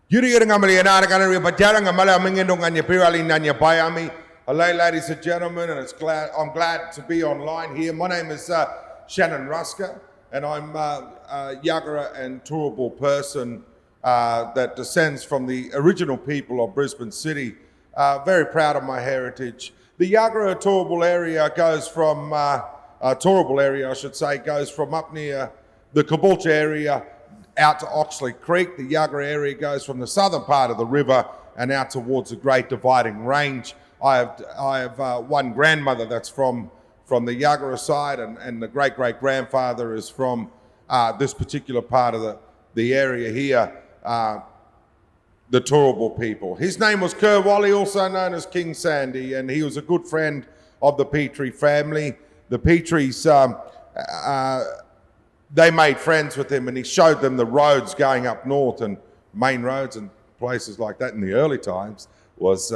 Ladies and gentlemen, and I'm glad to be online here. My name is Shannon Rusker, and I'm a Yagara and Turrbal person that descends from the original people of Brisbane City. Very proud of my heritage. The Yagara Turrbal area goes from, Turrbal area I should say, goes from up near the Caboolture area out to Oxley Creek. The Yagara area goes from the southern part of the river and out towards the Great Dividing Range. I have one grandmother that's from the Yagara side, and the great-great-grandfather is from this particular part of the area here, the Turrbal people. His name was Kerr Wally, also known as King Sandy, and he was a good friend of the Petrie family. The Petries, they made friends with him, and he showed them the roads going up north, and main roads and places like that in the early times was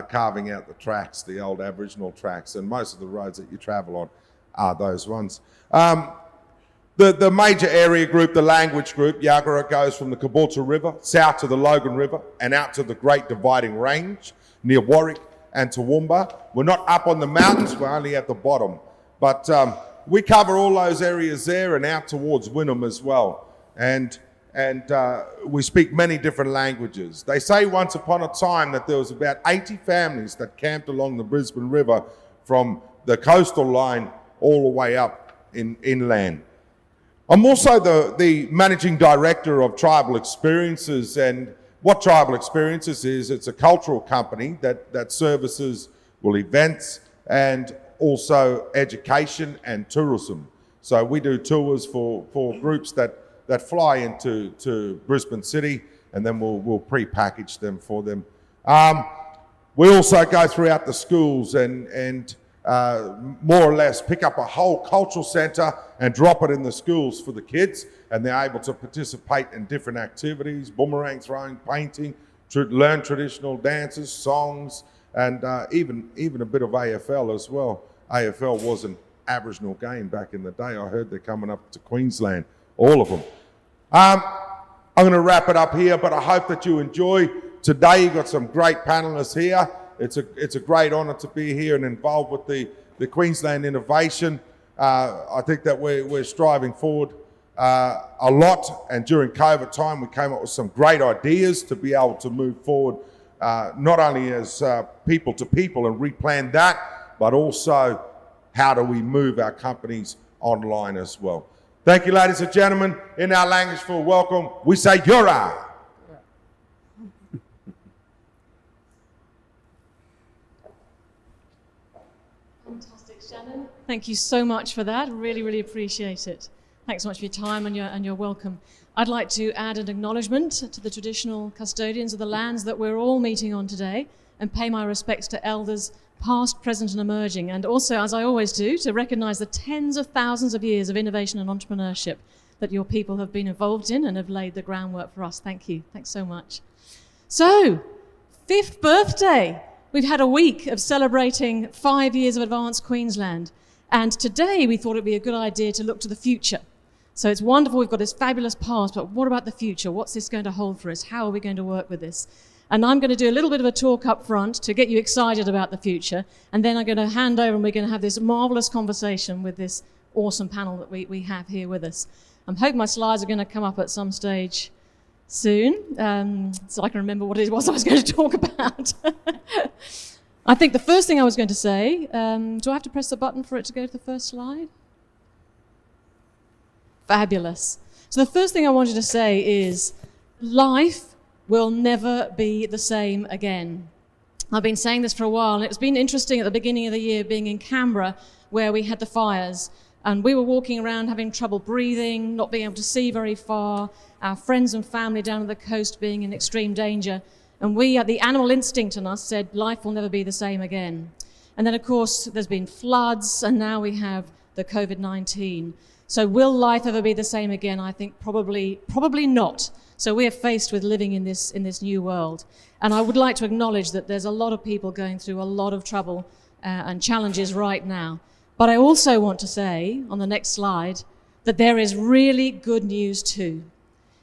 carving out the tracks, the old Aboriginal tracks, and most of the roads that you travel on are those ones. The major area group, the language group, Yagara, goes from the Caboolture River south to the Logan River and out to the Great Dividing Range near Warwick and Toowoomba. We're not up on the mountains, we're only at the bottom. But we cover all those areas there and out towards Wynnum as well. And we speak many different languages. They say once upon a time that there was about 80 families that camped along the Brisbane River from the coastal line all the way up inland. I'm also the managing director of Tribal Experiences, and what Tribal Experiences is, it's a cultural company that services, well, events and also education and tourism. So we do tours for groups that fly into Brisbane City, and then we'll pre-package them for them. We also go throughout the schools and more or less pick up a whole cultural centre and drop it in the schools for the kids, and they're able to participate in different activities, boomerang throwing, painting, learn traditional dances, songs, and even a bit of AFL as well. AFL was an Aboriginal game back in the day. I heard they're coming up to Queensland, all of them. I'm going to wrap it up here, but I hope that you enjoy. Today you've got some great panellists here. It's a great honour to be here and involved with the Queensland innovation. I think that we're striving forward a lot, and during COVID time we came up with some great ideas to be able to move forward, not only as people to people and replan that, but also how do we move our companies online as well. Thank you, ladies and gentlemen. In our language for welcome, we say Yura. Fantastic, Shannon. Thank you so much for that. Really, really appreciate it. Thanks so much for your time and your welcome. I'd like to add an acknowledgement to the traditional custodians of the lands that we're all meeting on today, and pay my respects to elders past, present and emerging, and also, as I always do, to recognise the tens of thousands of years of innovation and entrepreneurship that your people have been involved in and have laid the groundwork for us. Thank you. Thanks so much. So, 5th birthday. We've had a week of celebrating 5 years of Advanced Queensland, and today we thought it'd be a good idea to look to the future. So it's wonderful we've got this fabulous past, but what about the future? What's this going to hold for us? How are we going to work with this? And I'm going to do a little bit of a talk up front to get you excited about the future, and then I'm going to hand over and we're going to have this marvellous conversation with this awesome panel that we have here with us. I'm hoping my slides are going to come up at some stage soon, so I can remember what it was I was going to talk about. I think the first thing I was going to say, do I have to press the button for it to go to the first slide? Fabulous. So the first thing I wanted to say is life will never be the same again. I've been saying this for a while, and it's been interesting at the beginning of the year being in Canberra where we had the fires, and we were walking around having trouble breathing, not being able to see very far, our friends and family down at the coast being in extreme danger, and the animal instinct in us said life will never be the same again. And then of course there's been floods, and now we have the COVID-19. So will life ever be the same again? I think probably not. So we are faced with living in this new world. And I would like to acknowledge that there's a lot of people going through a lot of trouble and challenges right now. But I also want to say, on the next slide, that there is really good news too.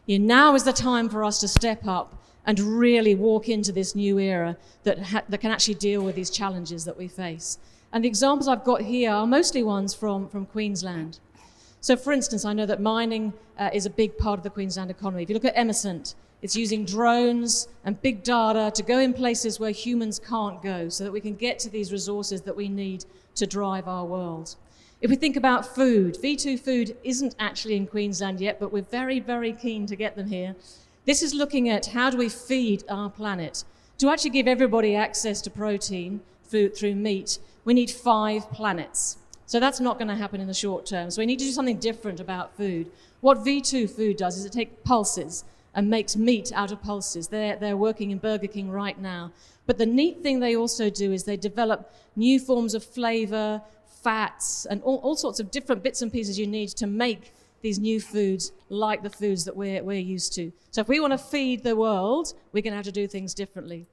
Now is the time for us to step up and really walk into this new era that can actually deal with these challenges that we face. And the examples I've got here are mostly ones from Queensland. So for instance, I know that mining is a big part of the Queensland economy. If you look at Emerson, it's using drones and big data to go in places where humans can't go so that we can get to these resources that we need to drive our world. If we think about food, V2 food isn't actually in Queensland yet, but we're very, very keen to get them here. This is looking at how do we feed our planet. To actually give everybody access to protein food through meat, we need 5 planets. So that's not going to happen in the short term. So we need to do something different about food. What V2 food does is it takes pulses and makes meat out of pulses. They're working in Burger King right now. But the neat thing they also do is they develop new forms of flavor, fats, and all sorts of different bits and pieces you need to make these new foods like the foods that we're used to. So if we want to feed the world, we're going to have to do things differently.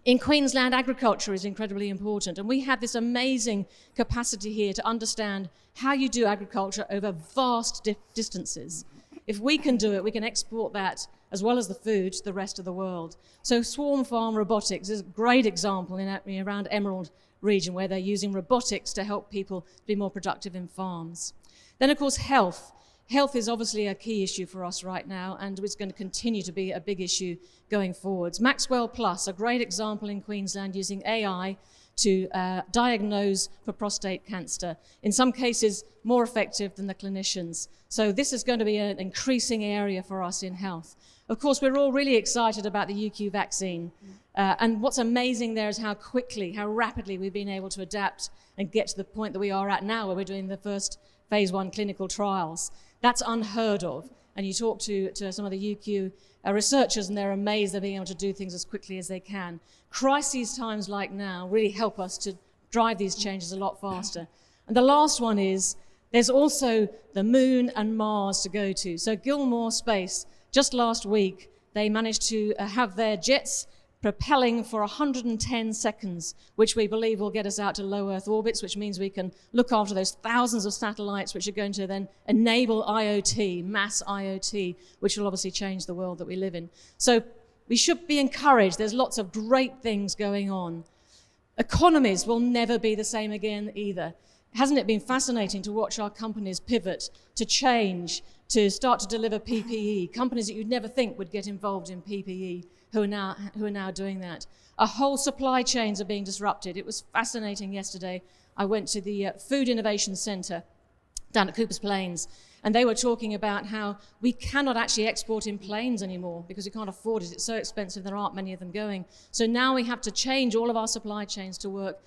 In Queensland, agriculture is incredibly important, and we have this amazing capacity here to understand how you do agriculture over vast distances. If we can do it, we can export that as well as the food to the rest of the world. So swarm farm robotics is a great example around Emerald region where they're using robotics to help people be more productive in farms. Then, of course, health. Health is obviously a key issue for us right now, and it's going to continue to be a big issue going forwards. Maxwell Plus, a great example in Queensland using AI to diagnose for prostate cancer. In some cases, more effective than the clinicians. So this is going to be an increasing area for us in health. Of course, we're all really excited about the UQ vaccine. And what's amazing there is how quickly, how rapidly we've been able to adapt and get to the point that we are at now where we're doing the first phase 1 clinical trials. That's unheard of. And you talk to some of the UQ researchers and they're amazed they're being able to do things as quickly as they can. Crises times like now really help us to drive these changes a lot faster. And the last one is there's also the moon and Mars to go to. So Gilmore Space, just last week, they managed to have their jets propelling for 110 seconds, which we believe will get us out to low Earth orbits, which means we can look after those thousands of satellites, which are going to then enable IoT, mass IoT, which will obviously change the world that we live in. So we should be encouraged. There's lots of great things going on. Economies will never be the same again either. Hasn't it been fascinating to watch our companies pivot, to change, to start to deliver PPE, companies that you'd never think would get involved in PPE, who are now doing that. Our whole supply chains are being disrupted. It was fascinating yesterday. I went to the Food Innovation Centre down at Cooper's Plains, and they were talking about how we cannot actually export in planes anymore because we can't afford it. It's so expensive, there aren't many of them going. So now we have to change all of our supply chains to work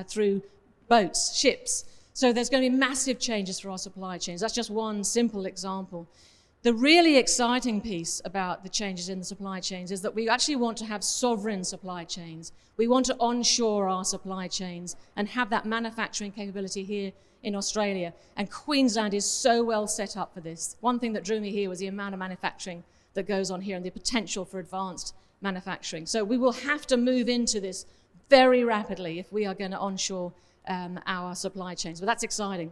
through boats, ships. So there's going to be massive changes for our supply chains. That's just one simple example. The really exciting piece about the changes in the supply chains is that we actually want to have sovereign supply chains. We want to onshore our supply chains and have that manufacturing capability here in Australia. And Queensland is so well set up for this. One thing that drew me here was the amount of manufacturing that goes on here and the potential for advanced manufacturing. So we will have to move into this very rapidly if we are going to onshore our supply chains. But that's exciting.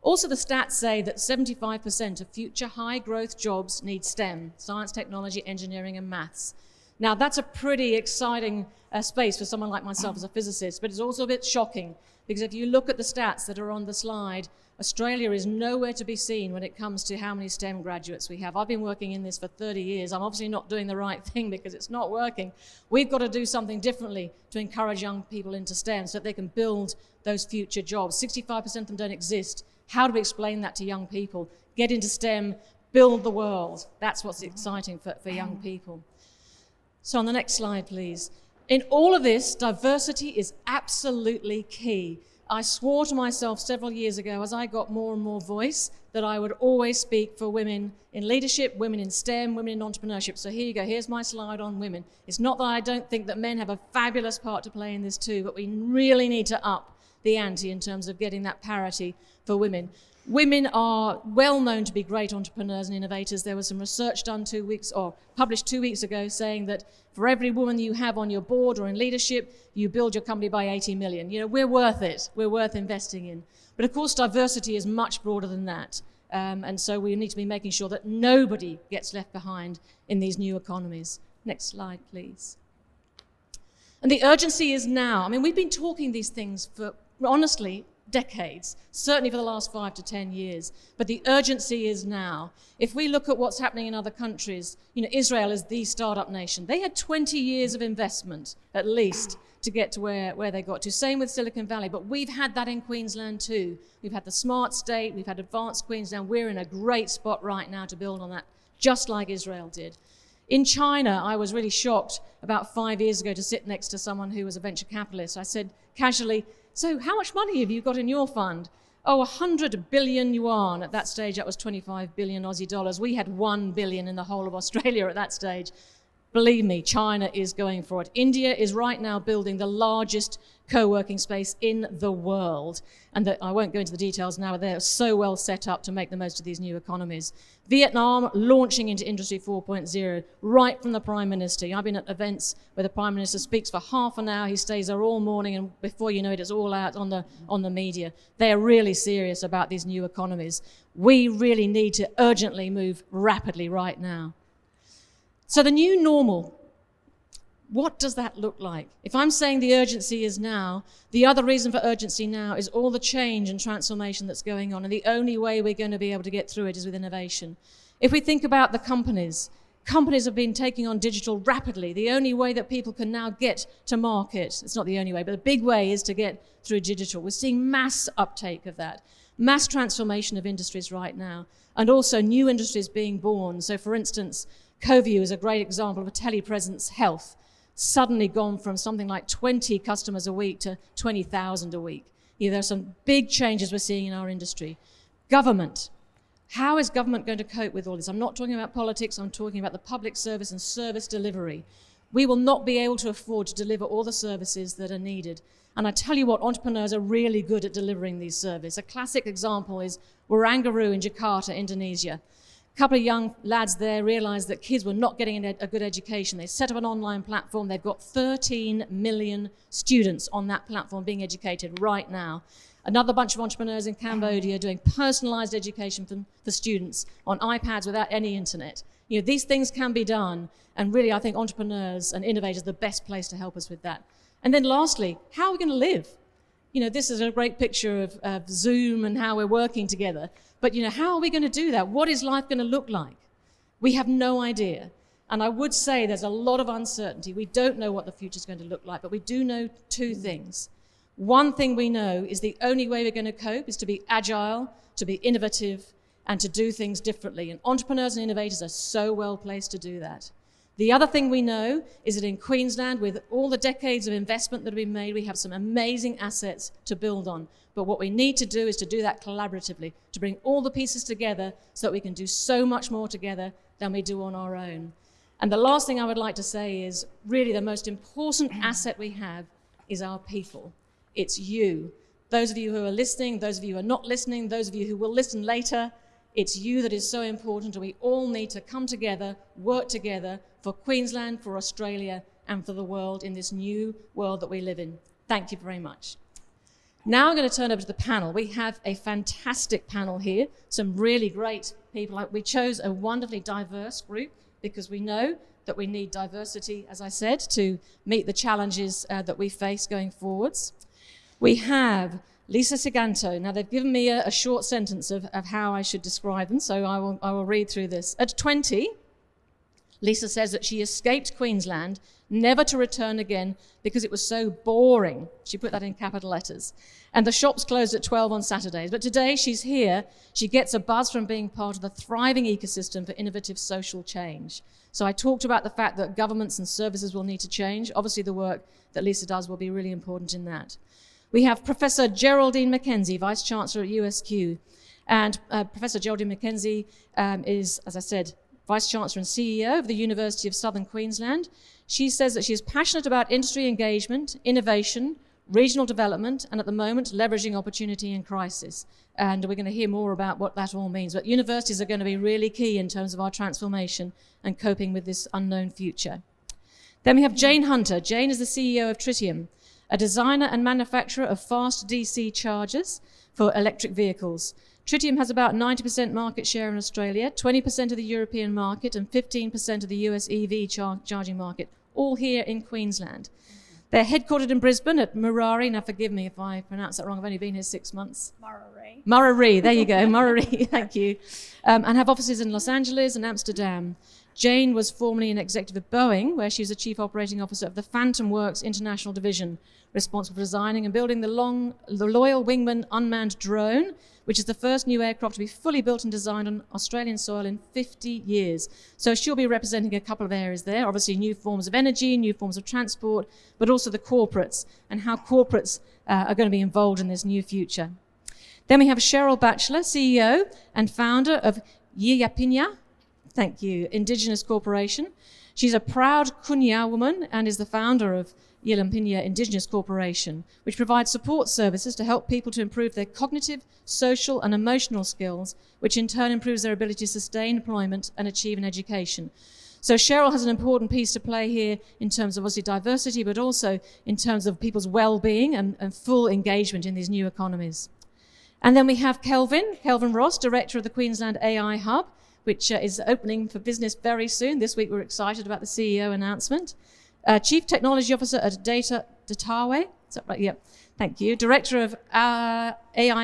Also, the stats say that 75% of future high-growth jobs need STEM, science, technology, engineering, and maths. Now, that's a pretty exciting space for someone like myself as a physicist, but it's also a bit shocking, because if you look at the stats that are on the slide, Australia is nowhere to be seen when it comes to how many STEM graduates we have. I've been working in this for 30 years. I'm obviously not doing the right thing because it's not working. We've got to do something differently to encourage young people into STEM so that they can build those future jobs. 65% of them don't exist. How do we explain that to young people? Get into STEM, build the world. That's what's exciting for young people. So on the next slide, please. In all of this, diversity is absolutely key. I swore to myself several years ago, as I got more and more voice, that I would always speak for women in leadership, women in STEM, women in entrepreneurship. So here you go, here's my slide on women. It's not that I don't think that men have a fabulous part to play in this too, but we really need to up the ante in terms of getting that parity for women. Women are well known to be great entrepreneurs and innovators. There was some research done published 2 weeks ago saying that for every woman you have on your board or in leadership, you build your company by 80 million. You know, we're worth it. We're worth investing in. But of course, diversity is much broader than that. And so we need to be making sure that nobody gets left behind in these new economies. Next slide, please. And the urgency is now. I mean, we've been talking these things for, honestly, decades, certainly for the last 5 to 10 years, but the urgency is now. If we look at what's happening in other countries, Israel is the startup nation. They had 20 years of investment, at least, to get to where they got to. Same with Silicon Valley, but we've had that in Queensland too. We've had the smart state, we've had advanced Queensland. We're in a great spot right now to build on that, just like Israel did. In China, I was really shocked about 5 years ago to sit next to someone who was a venture capitalist. I said casually, "So how much money have you got in your fund?" "Oh, 100 billion yuan." At that stage, that was 25 billion Aussie dollars. We had 1 billion in the whole of Australia at that stage. Believe me, China is going for it. India is right now building the largest co-working space in the world. And I won't go into the details now, but they're so well set up to make the most of these new economies. Vietnam launching into Industry 4.0 right from the Prime Minister. I've been at events where the Prime Minister speaks for half an hour, he stays there all morning, and before you know it, it's all out on the media. They are really serious about these new economies. We really need to urgently move rapidly right now. So the new normal, what does that look like? If I'm saying the urgency is now, the other reason for urgency now is all the change and transformation that's going on, and the only way we're going to be able to get through it is with innovation. If we think about the companies have been taking on digital rapidly. The only way that people can now get to market, it's not the only way, but the big way is to get through digital. We're seeing mass uptake of that, mass transformation of industries right now, and also new industries being born. So for instance, CoView is a great example of a telepresence health, suddenly gone from something like 20 customers a week to 20,000 a week. There are some big changes we're seeing in our industry. Government. How is government going to cope with all this? I'm not talking about politics, I'm talking about the public service and service delivery. We will not be able to afford to deliver all the services that are needed. And I tell you what, entrepreneurs are really good at delivering these services. A classic example is Warangaru in Jakarta, Indonesia. A couple of young lads there realized that kids were not getting a good education. They set up an online platform. They've got 13 million students on that platform being educated right now. Another bunch of entrepreneurs in Cambodia doing personalized education for students on iPads without any internet. These things can be done, and really I think entrepreneurs and innovators are the best place to help us with that. And then lastly, how are we going to live? This is a great picture of Zoom and how we're working together. But, how are we going to do that? What is life going to look like? We have no idea. And I would say there's a lot of uncertainty. We don't know what the future is going to look like, but we do know two things. One thing we know is the only way we're going to cope is to be agile, to be innovative, and to do things differently. And entrepreneurs and innovators are so well placed to do that. The other thing we know is that in Queensland, with all the decades of investment that have been made, we have some amazing assets to build on. But what we need to do is to do that collaboratively, to bring all the pieces together so that we can do so much more together than we do on our own. And the last thing I would like to say is really the most important asset we have is our people. It's you. Those of you who are listening, those of you who are not listening, those of you who will listen later, it's you that is so important, and we all need to come together, work together for Queensland, for Australia, and for the world in this new world that we live in. Thank you very much. Now I'm going to turn over to the panel. We have a fantastic panel here, some really great people. We chose a wonderfully diverse group because we know that we need diversity, as I said, to meet the challenges that we face going forwards. We have Lisa Siganto. Now, they've given me a short sentence of how I should describe them, so I will read through this. At 20, Lisa says that she escaped Queensland, never to return again because it was so boring. She put that in capital letters. And the shops closed at 12 on Saturdays. But today she's here. She gets a buzz from being part of the thriving ecosystem for innovative social change. So I talked about the fact that governments and services will need to change. Obviously, the work that Lisa does will be really important in that. We have Professor Geraldine Mackenzie, Vice Chancellor at USQ. And Professor Geraldine Mackenzie is, as I said, Vice Chancellor and CEO of the University of Southern Queensland. She says that she is passionate about industry engagement, innovation, regional development, and at the moment, leveraging opportunity in crisis. And we're going to hear more about what that all means. But universities are going to be really key in terms of our transformation and coping with this unknown future. Then we have Jane Hunter. Jane is the CEO of Tritium, a designer and manufacturer of fast DC chargers for electric vehicles. Tritium has about 90% market share in Australia, 20% of the European market, and 15% of the US EV charging market, all here in Queensland. They're headquartered in Brisbane at Murari. Now, forgive me if I pronounce that wrong. I've only been here 6 months. Murari. Murari, there you go, Murari, thank you. And have offices in Los Angeles and Amsterdam. Jane was formerly an executive at Boeing, where she was the chief operating officer of the Phantom Works International Division, responsible for designing and building the Loyal Wingman unmanned drone, which is the first new aircraft to be fully built and designed on Australian soil in 50 years. So she'll be representing a couple of areas there, obviously new forms of energy, new forms of transport, but also the corporates and how corporates are going to be involved in this new future. Then we have Cheryl Batchelor, CEO and founder of Yiyapinha, thank you, Indigenous Corporation. She's a proud Kunya woman and is the founder of Yiyapinha Indigenous Corporation, which provides support services to help people to improve their cognitive, social and emotional skills, which in turn improves their ability to sustain employment and achieve an education. So Cheryl has an important piece to play here in terms of obviously diversity, but also in terms of people's well-being and full engagement in these new economies. And then we have Kelvin Ross, Director of the Queensland AI Hub, which is opening for business very soon. This week we're excited about the CEO announcement. Chief Technology Officer at Datawe, is that right? Yeah, thank you. Director of AI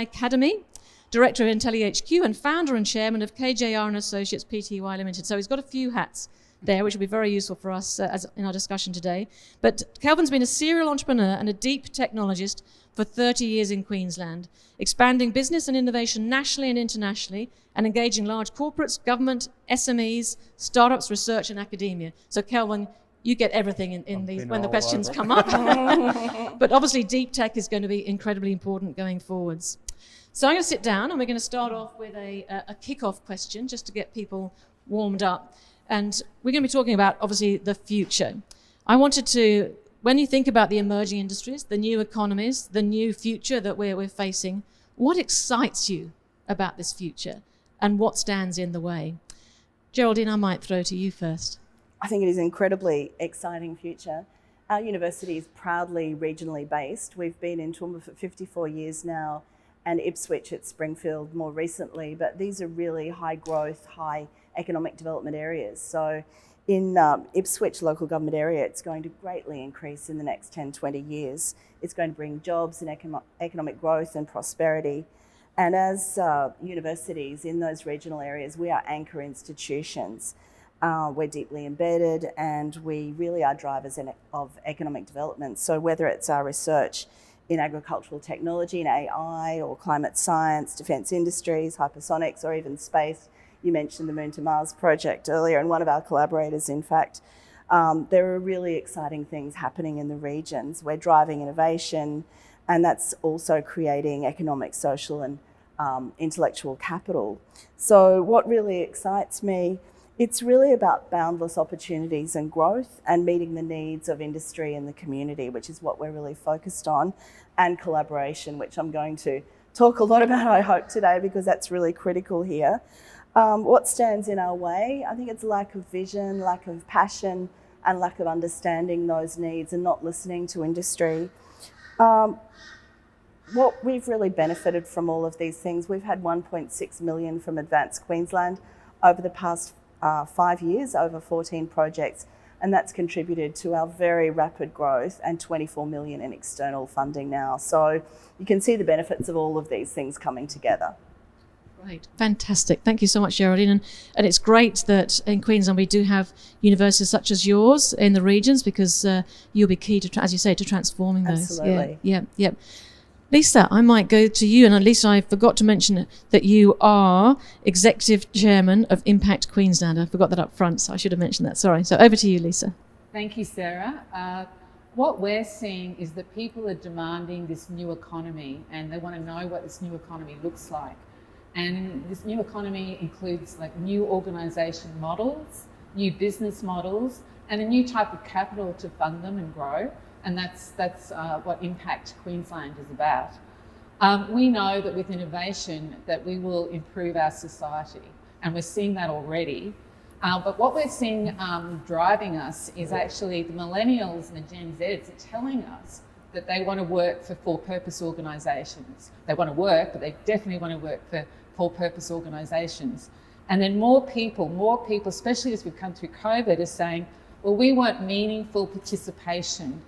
Academy, Director of IntelliHQ, and founder and chairman of KJR and Associates Pty Limited. So he's got a few hats there, which will be very useful for us as in our discussion today. But Kelvin's been a serial entrepreneur and a deep technologist for 30 years in Queensland, expanding business and innovation nationally and internationally, and engaging large corporates, government, SMEs, startups, research, and academia. So Kelvin, you get everything when the questions come up. But obviously deep tech is going to be incredibly important going forwards. So I'm going to sit down and we're going to start off with a kick-off question just to get people warmed up. And we're going to be talking about, obviously, the future. I wanted to, when you think about the emerging industries, the new economies, the new future that we're facing, what excites you about this future and what stands in the way? Geraldine, I might throw to you first. I think it is an incredibly exciting future. Our university is proudly regionally based. We've been in Toowoomba for 54 years now, and Ipswich at Springfield more recently, but these are really high growth, high economic development areas. So in Ipswich local government area, it's going to greatly increase in the next 10, 20 years. It's going to bring jobs and economic growth and prosperity. And as universities in those regional areas, we are anchor institutions. We're deeply embedded and we really are drivers of economic development. So whether it's our research in agricultural technology, in AI or climate science, defence industries, hypersonics, or even space. You mentioned the Moon to Mars project earlier, and one of our collaborators, in fact. There are really exciting things happening in the regions. We're driving innovation, and that's also creating economic, social, and intellectual capital. So what really excites me, it's really about boundless opportunities and growth and meeting the needs of industry and the community, which is what we're really focused on, and collaboration, which I'm going to talk a lot about, I hope, today, because that's really critical here. What stands in our way? I think it's lack of vision, lack of passion, and lack of understanding those needs and not listening to industry. What we've really benefited from all of these things, we've had 1.6 million from Advanced Queensland over the past 5 years, over 14 projects, and that's contributed to our very rapid growth and 24 million in external funding now. So you can see the benefits of all of these things coming together. Great, fantastic. Thank you so much, Geraldine. And it's great that in Queensland we do have universities such as yours in the regions, because you'll be key to, as you say, to transforming those. Absolutely. Yeah. Lisa, I might go to you, and Lisa, I forgot to mention that you are Executive Chairman of Impact Queensland. I forgot that up front, so I should have mentioned that. Sorry. So over to you, Lisa. Thank you, Sarah. What we're seeing is that people are demanding this new economy, and they want to know what this new economy looks like. And this new economy includes like new organisation models, new business models, and a new type of capital to fund them and grow. And that's what Impact Queensland is about. We know that with innovation that we will improve our society, and we're seeing that already. But what we're seeing driving us is actually the millennials and the Gen Zs are telling us that they want to work for purpose organisations. They want to work, but they definitely want to work for for-purpose organisations. And then more people, especially as we've come through COVID, are saying, well, we want meaningful participation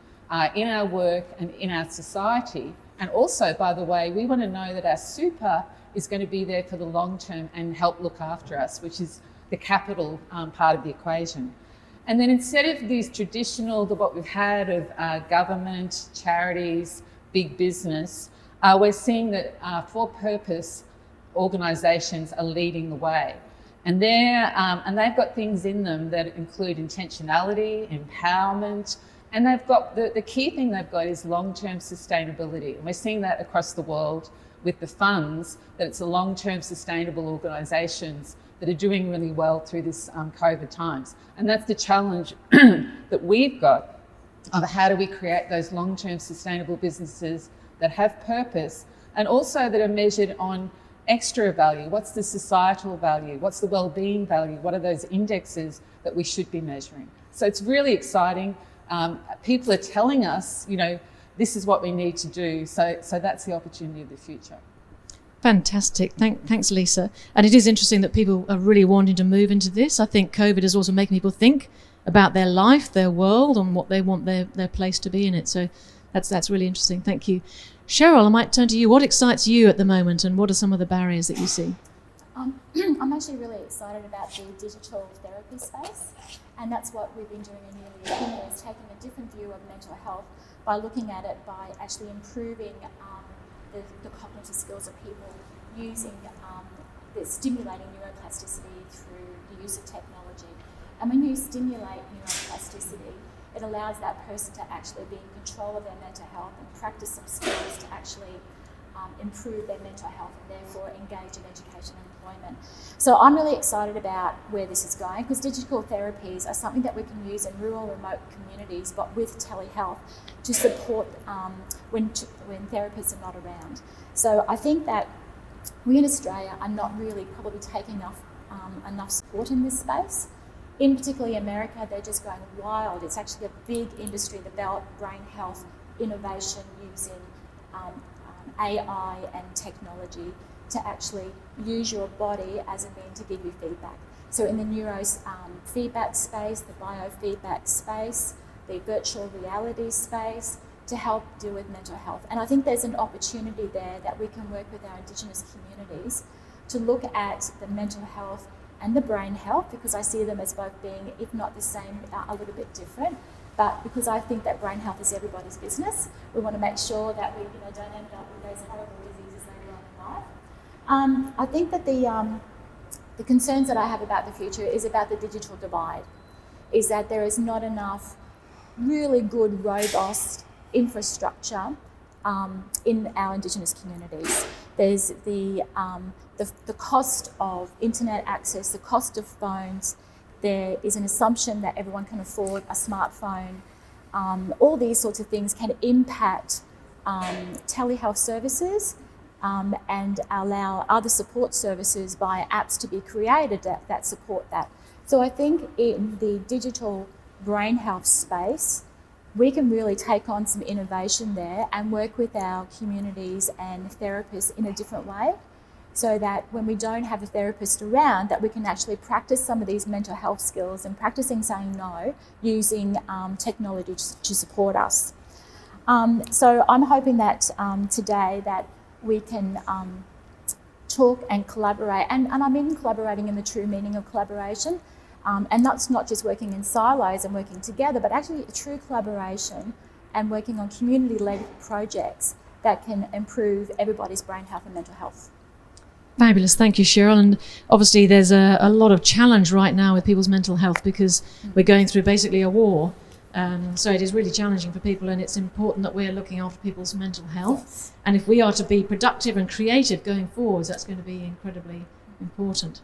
in our work and in our society. And also, by the way, we want to know that our super is going to be there for the long term and help look after us, which is the capital part of the equation. And then instead of these traditional, what we've had of government, charities, big business, we're seeing that for-purpose organisations are leading the way. And they've got things in them that include intentionality, empowerment, and they've got the key thing they've got is long-term sustainability. And we're seeing that across the world with the funds, that it's the long-term sustainable organisations that are doing really well through this COVID times. And that's the challenge that we've got of how do we create those long-term sustainable businesses that have purpose and also that are measured on extra value. What's the societal value? What's the well-being value? What are those indexes that we should be measuring? So it's really exciting. People are telling us, this is what we need to do. So that's the opportunity of the future. Fantastic. Thanks, Lisa. And it is interesting that people are really wanting to move into this. I think COVID is also making people think about their life, their world, and what they want their place to be in it. So that's really interesting. Thank you. Cheryl, I might turn to you. What excites you at the moment, and what are some of the barriers that you see? I'm actually really excited about the digital therapy space, and that's what we've been doing in Nearly Human, is taking a different view of mental health by looking at it by actually improving the cognitive skills of people using stimulating neuroplasticity through the use of technology. And when you stimulate neuroplasticity, it allows that person to actually be in control of their mental health and practice some skills to actually improve their mental health and therefore engage in education and employment. So I'm really excited about where this is going, because digital therapies are something that we can use in rural, remote communities, but with telehealth to support when therapists are not around. So I think that we in Australia are not really probably taking enough support in this space. In particularly America, they're just going wild. It's actually a big industry, the brain health innovation using AI and technology to actually use your body as a means to give you feedback. So in the neuro feedback space, the biofeedback space, the virtual reality space, to help deal with mental health. And I think there's an opportunity there that we can work with our Indigenous communities to look at the mental health and the brain health, because I see them as both being, if not the same, a little bit different. But because I think that brain health is everybody's business, we want to make sure that we don't end up with those horrible diseases later on in life. I think that the concerns that I have about the future is about the digital divide, is that there is not enough really good, robust infrastructure in our Indigenous communities. There's the cost of internet access, the cost of phones. There is an assumption that everyone can afford a smartphone. All these sorts of things can impact telehealth services and allow other support services via apps to be created that support that. So I think in the digital brain health space, we can really take on some innovation there and work with our communities and therapists in a different way, so that when we don't have a therapist around, that we can actually practice some of these mental health skills and practicing saying no using technology to support us. So I'm hoping that today that we can talk and collaborate, and I mean collaborating in the true meaning of collaboration, and that's not just working in silos and working together, but actually a true collaboration and working on community-led projects that can improve everybody's brain health and mental health. Fabulous. Thank you, Cheryl. And obviously there's a lot of challenge right now with people's mental health because we're going through basically a war. So it is really challenging for people, and it's important that we're looking after people's mental health. Yes. And if we are to be productive and creative going forwards, that's going to be incredibly important.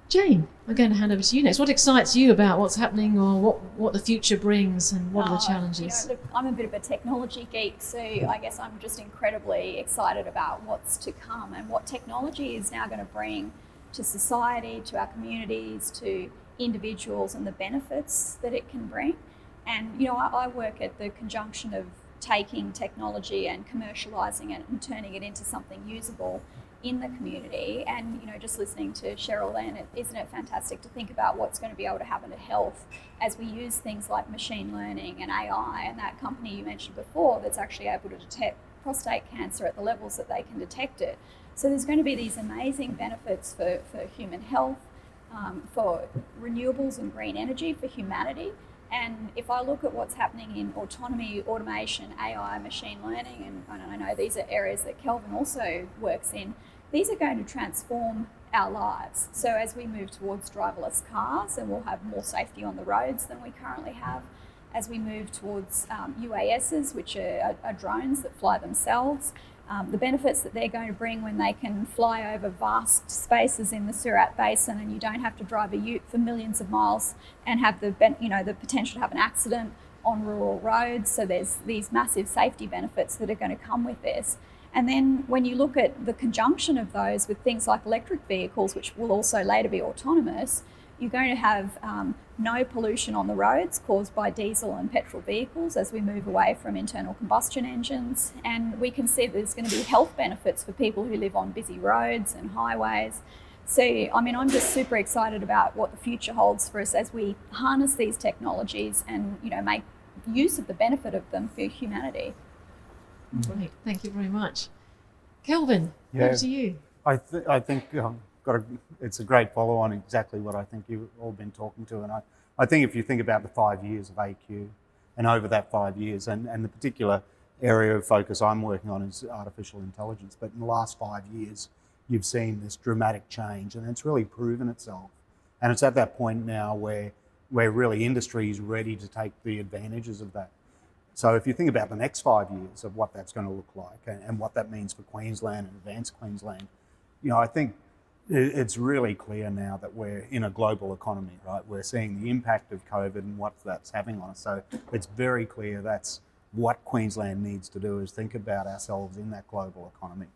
Jane, I'm going to hand over to you next. What excites you about what's happening, or what the future brings, and what are the challenges? Look, I'm a bit of a technology geek, so I guess I'm just incredibly excited about what's to come and what technology is now going to bring to society, to our communities, to individuals, and the benefits that it can bring. And, I work at the conjunction of taking technology and commercialising it and turning it into something usable in the community. And just listening to Cheryl then, isn't it fantastic to think about what's going to be able to happen to health as we use things like machine learning and AI, and that company you mentioned before that's actually able to detect prostate cancer at the levels that they can detect it. So there's going to be these amazing benefits for human health, for renewables and green energy for humanity. And if I look at what's happening in autonomy, automation, AI, machine learning, and I know these are areas that Kelvin also works in, these are going to transform our lives. So as we move towards driverless cars, and we'll have more safety on the roads than we currently have, as we move towards UASs, which are drones that fly themselves, the benefits that they're going to bring when they can fly over vast spaces in the Surat Basin, and you don't have to drive a ute for millions of miles and have the potential to have an accident on rural roads. So there's these massive safety benefits that are going to come with this. And then when you look at the conjunction of those with things like electric vehicles, which will also later be autonomous, you're going to have no pollution on the roads caused by diesel and petrol vehicles as we move away from internal combustion engines. And we can see that there's going to be health benefits for people who live on busy roads and highways. So, I'm just super excited about what the future holds for us as we harness these technologies and, make use of the benefit of them for humanity. Great, thank you very much. Kelvin, over to you. I think it's a great follow on exactly what I think you've all been talking to. And I think if you think about the 5 years of AQ and over that 5 years, and the particular area of focus I'm working on is artificial intelligence, but in the last 5 years, you've seen this dramatic change and it's really proven itself. And it's at that point now where really industry is ready to take the advantages of that. So if you think about the next 5 years of what that's going to look like and what that means for Queensland and advanced Queensland, I think it's really clear now that we're in a global economy, right? We're seeing the impact of COVID and what that's having on us. So it's very clear that's what Queensland needs to do, is think about ourselves in that global economy.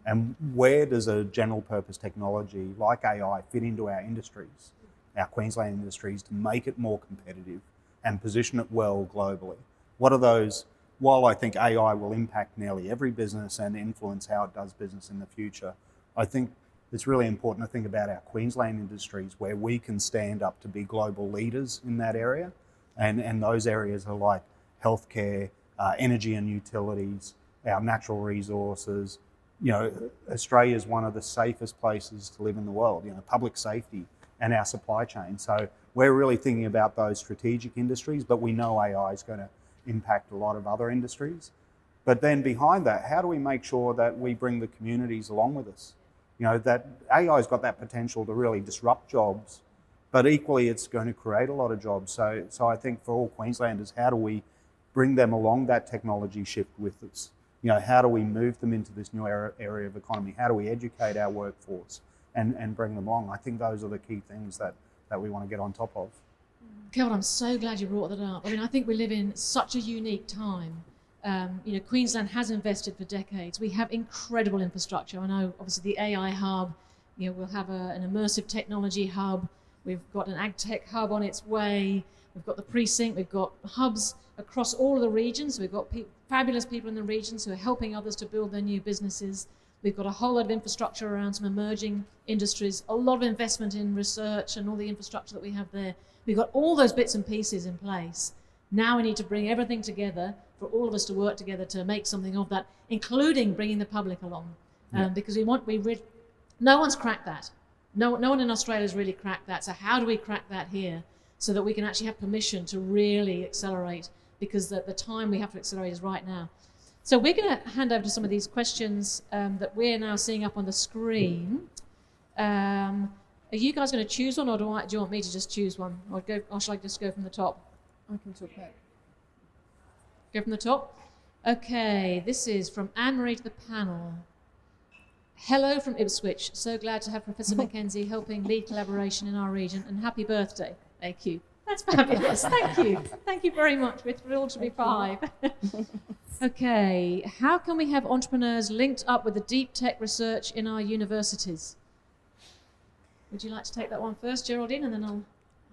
And where does a general purpose technology like AI fit into our industries, our Queensland industries, to make it more competitive and position it well globally? What are those, while I think AI will impact nearly every business and influence how it does business in the future, I think it's really important to think about our Queensland industries where we can stand up to be global leaders in that area. And those areas are like healthcare, energy and utilities, our natural resources. Australia is one of the safest places to live in the world, public safety and our supply chain. So we're really thinking about those strategic industries, but we know AI is going to impact a lot of other industries. But then behind that, how do we make sure that we bring the communities along with us? That AI's got that potential to really disrupt jobs, but equally it's going to create a lot of jobs. So I think for all Queenslanders, how do we bring them along that technology shift with us? How do we move them into this new area of economy? How do we educate our workforce and bring them along? I think those are the key things that we want to get on top of. Kelvin, I'm so glad you brought that up. I think we live in such a unique time. Queensland has invested for decades. We have incredible infrastructure. I know, obviously, the AI hub, we'll have an immersive technology hub. We've got an ag tech hub on its way. We've got the precinct. We've got hubs across all of the regions. We've got fabulous people in the regions who are helping others to build their new businesses. We've got a whole lot of infrastructure around some emerging industries, a lot of investment in research and all the infrastructure that we have there. We've got all those bits and pieces in place. Now we need to bring everything together for all of us to work together to make something of that, including bringing the public along. Because no one's cracked that. No one in Australia has really cracked that. So how do we crack that here so that we can actually have permission to really accelerate? Because the time we have to accelerate is right now. So we're going to hand over to some of these questions that we're now seeing up on the screen. Are you guys going to choose one, or do you want me to just choose one? Or shall I just go from the top? I can talk about. Go from the top? Okay, this is from Anne-Marie to the panel. Hello from Ipswich. So glad to have Professor Mackenzie helping lead collaboration in our region, and happy birthday, AQ. That's fabulous. Thank you. Thank you very much. We're thrilled to be 5. Okay, how can we have entrepreneurs linked up with the deep tech research in our universities? Would you like to take that one first, Geraldine, and then I'll...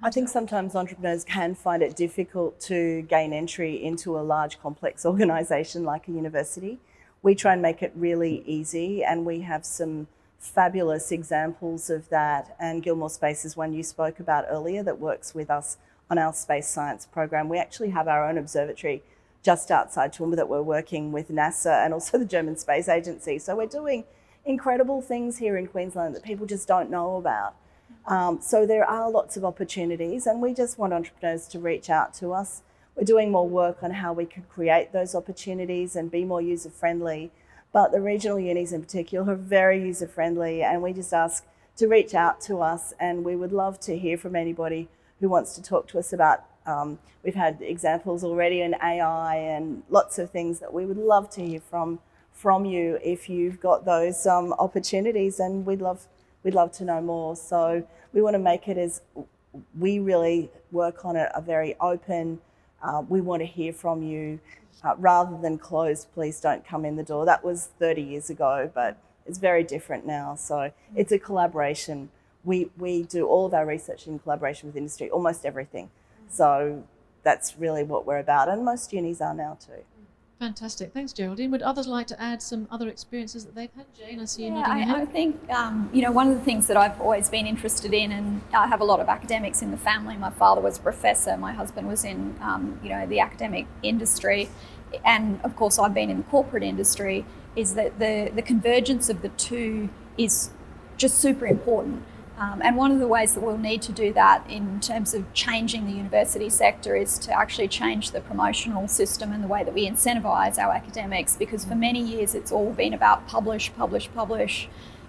I think sometimes entrepreneurs can find it difficult to gain entry into a large, complex organisation like a university. We try and make it really easy, and we have some fabulous examples of that. And Gilmore Space is one you spoke about earlier that works with us on our space science program. We actually have our own observatory just outside Toowoomba that we're working with NASA and also the German Space Agency. So we're doing incredible things here in Queensland that people just don't know about. So there are lots of opportunities, and we just want entrepreneurs to reach out to us. We're doing more work on how we can create those opportunities and be more user-friendly. But the regional unis in particular are very user-friendly, and we just ask to reach out to us, and we would love to hear from anybody who wants to talk to us about, we've had examples already in AI and lots of things that we would love to hear from you if you've got those opportunities, and we'd love to know more. So we want to make it as, we really work on it, a very open, we want to hear from you. Rather than closed, please don't come in the door. That was 30 years ago, but it's very different now. So it's a collaboration. We do all of our research in collaboration with industry, almost everything. So that's really what we're about, and most unis are now too. Fantastic. Thanks, Geraldine. Would others like to add some other experiences that they've had? Jane, I see you nodding your head. I think, one of the things that I've always been interested in, and I have a lot of academics in the family. My father was a professor, my husband was in, the academic industry, and of course I've been in the corporate industry, is that the convergence of the two is just super important. And one of the ways that we'll need to do that in terms of changing the university sector is to actually change the promotional system and the way that we incentivise our academics, because for many years it's all been about publish.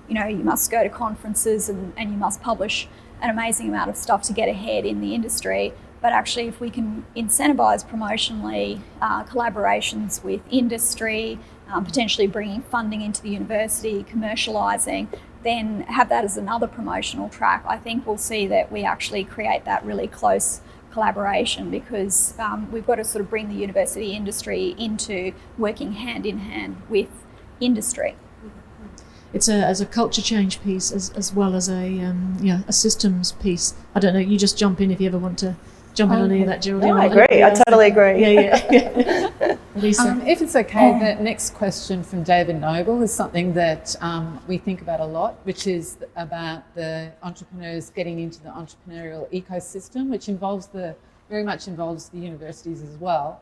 You must go to conferences and you must publish an amazing amount of stuff to get ahead in the industry. But actually, if we can incentivise promotionally collaborations with industry, potentially bringing funding into the university, commercialising, then have that as another promotional track, I think we'll see that we actually create that really close collaboration, because we've got to sort of bring the university industry into working hand in hand with industry. It's as a culture change piece as well as a systems piece. I don't know, you just jump in if you ever want to jump in on any of that, Geraldine. No, I agree. I totally agree. Yeah. Lisa. If it's okay, the next question from David Noble is something that we think about a lot, which is about the entrepreneurs getting into the entrepreneurial ecosystem, which very much involves the universities as well.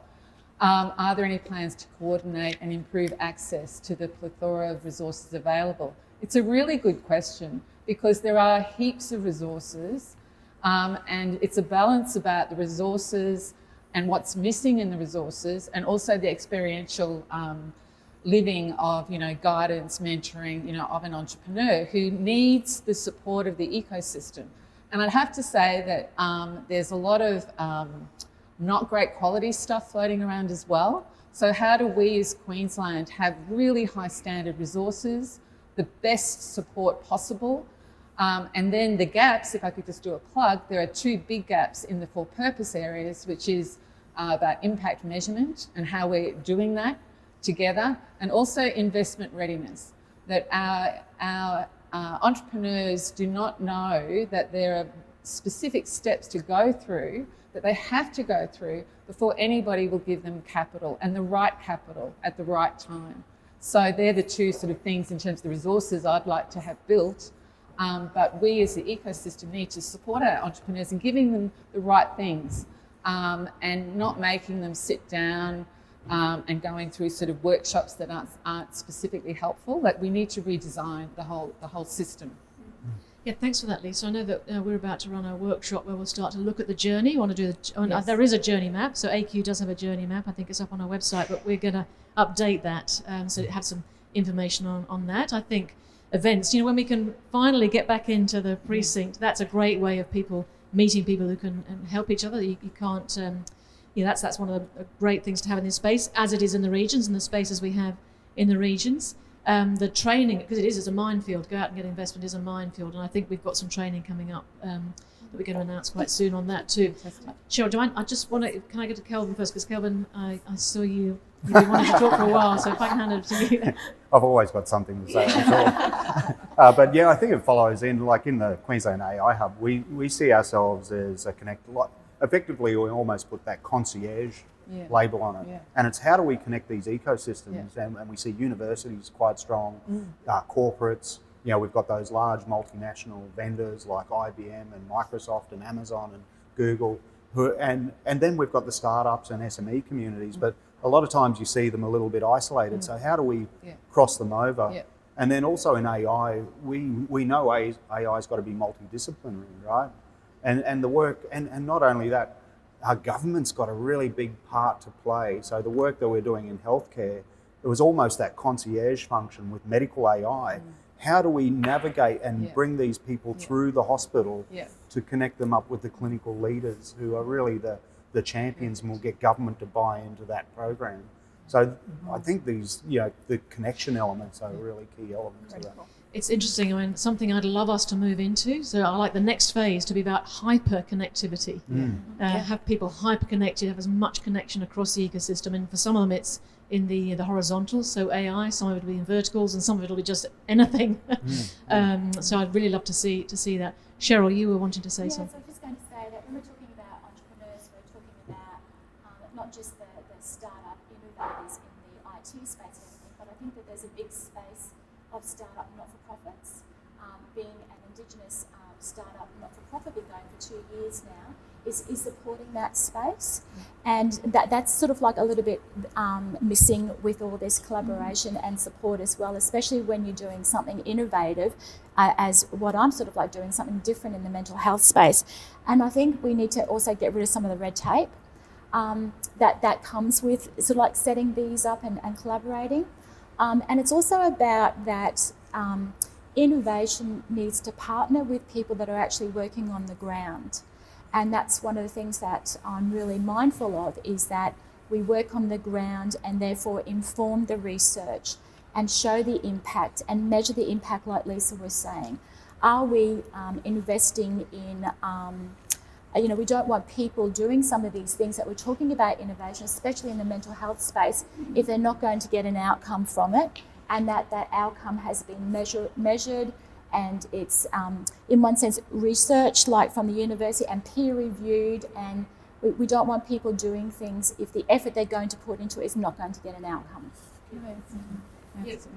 Are there any plans to coordinate and improve access to the plethora of resources available? It's a really good question, because there are heaps of resources, and it's a balance about the resources and what's missing in the resources, and also the experiential living of, guidance, mentoring, of an entrepreneur who needs the support of the ecosystem. And I'd have to say that there's a lot of not great quality stuff floating around as well. So how do we as Queensland have really high standard resources, the best support possible? And then the gaps, if I could just do a plug, there are two big gaps in the for purpose areas, which is about impact measurement and how we're doing that together, and also investment readiness, that our entrepreneurs do not know that there are specific steps to go through, that they have to go through before anybody will give them capital, and the right capital at the right time. So they're the two sort of things in terms of the resources I'd like to have built. But we as the ecosystem need to support our entrepreneurs in giving them the right things, and not making them sit down and going through sort of workshops that aren't specifically helpful. Like, we need to redesign the whole system. Yeah, thanks for that, Lisa. I know that we're about to run a workshop where we'll start to look at the journey. We want to do there is a journey map, so AQ does have a journey map. I think it's up on our website, but we're going to update that so it have some information on that. I think events, when we can finally get back into the precinct, that's a great way of meeting people who can help each other. You can't, that's one of the great things to have in this space, as it is in the regions and the spaces we have in the regions. The training, because it's a minefield, go out and get investment is a minefield, and I think we've got some training coming up that we're going to announce quite soon on that too. Cheryl, I just want to, can I get to Kelvin first? Because Kelvin, I saw you've been wanting to talk for a while, so if I can hand it to you. I've always got something to say, I'm sure. But yeah, I think it follows in, like in the Queensland AI Hub, we see ourselves as a connector. Effectively, we almost put that concierge label on it. Yeah. And it's how do we connect these ecosystems? Yeah. And we see universities quite strong, corporates, you know, we've got those large multinational vendors like IBM and Microsoft and Amazon and Google, and then we've got the startups and SME communities, but a lot of times you see them a little bit isolated. So how do we cross them over? Yeah. And then also in AI, we know AI's got to be multidisciplinary, right? And the work, and not only that, our government's got a really big part to play. So the work that we're doing in healthcare, it was almost that concierge function with medical AI. How do we navigate and bring these people through the hospital to connect them up with the clinical leaders who are really the champions and will get government to buy into that program? So I think these, you know, the connection elements are really key elements of that. It's interesting. I mean, something I'd love us to move into. So I like the next phase to be about hyper connectivity. Have people hyper connected, have as much connection across the ecosystem. And for some of them, it's in the horizontals, so AI. Some of it will be in verticals, and some of it will be just anything. So I'd really love to see that. Cheryl, you were wanting to say something. So I was just going to say that when we're talking about entrepreneurs, we're talking about not just the startup innovators in the IT space and everything, but I think that there's a big space of startup not-for-profits. Being an Indigenous startup not-for-profit, been going for 2 years now, is supporting that space, and that's sort of like a little bit missing with all this collaboration and support as well, especially when you're doing something innovative, as what I'm sort of like doing something different in the mental health space. And I think we need to also get rid of some of the red tape that comes with sort of like setting these up and collaborating. And it's also about that innovation needs to partner with people that are actually working on the ground. And that's one of the things that I'm really mindful of, is that we work on the ground and therefore inform the research and show the impact and measure the impact, like Lisa was saying. Are we investing in, we don't want people doing some of these things that we're talking about innovation, especially in the mental health space, if they're not going to get an outcome from it, and that outcome has been measured and it's, in one sense, researched, like from the university, and peer reviewed, and we don't want people doing things if the effort they're going to put into it is not going to get an outcome.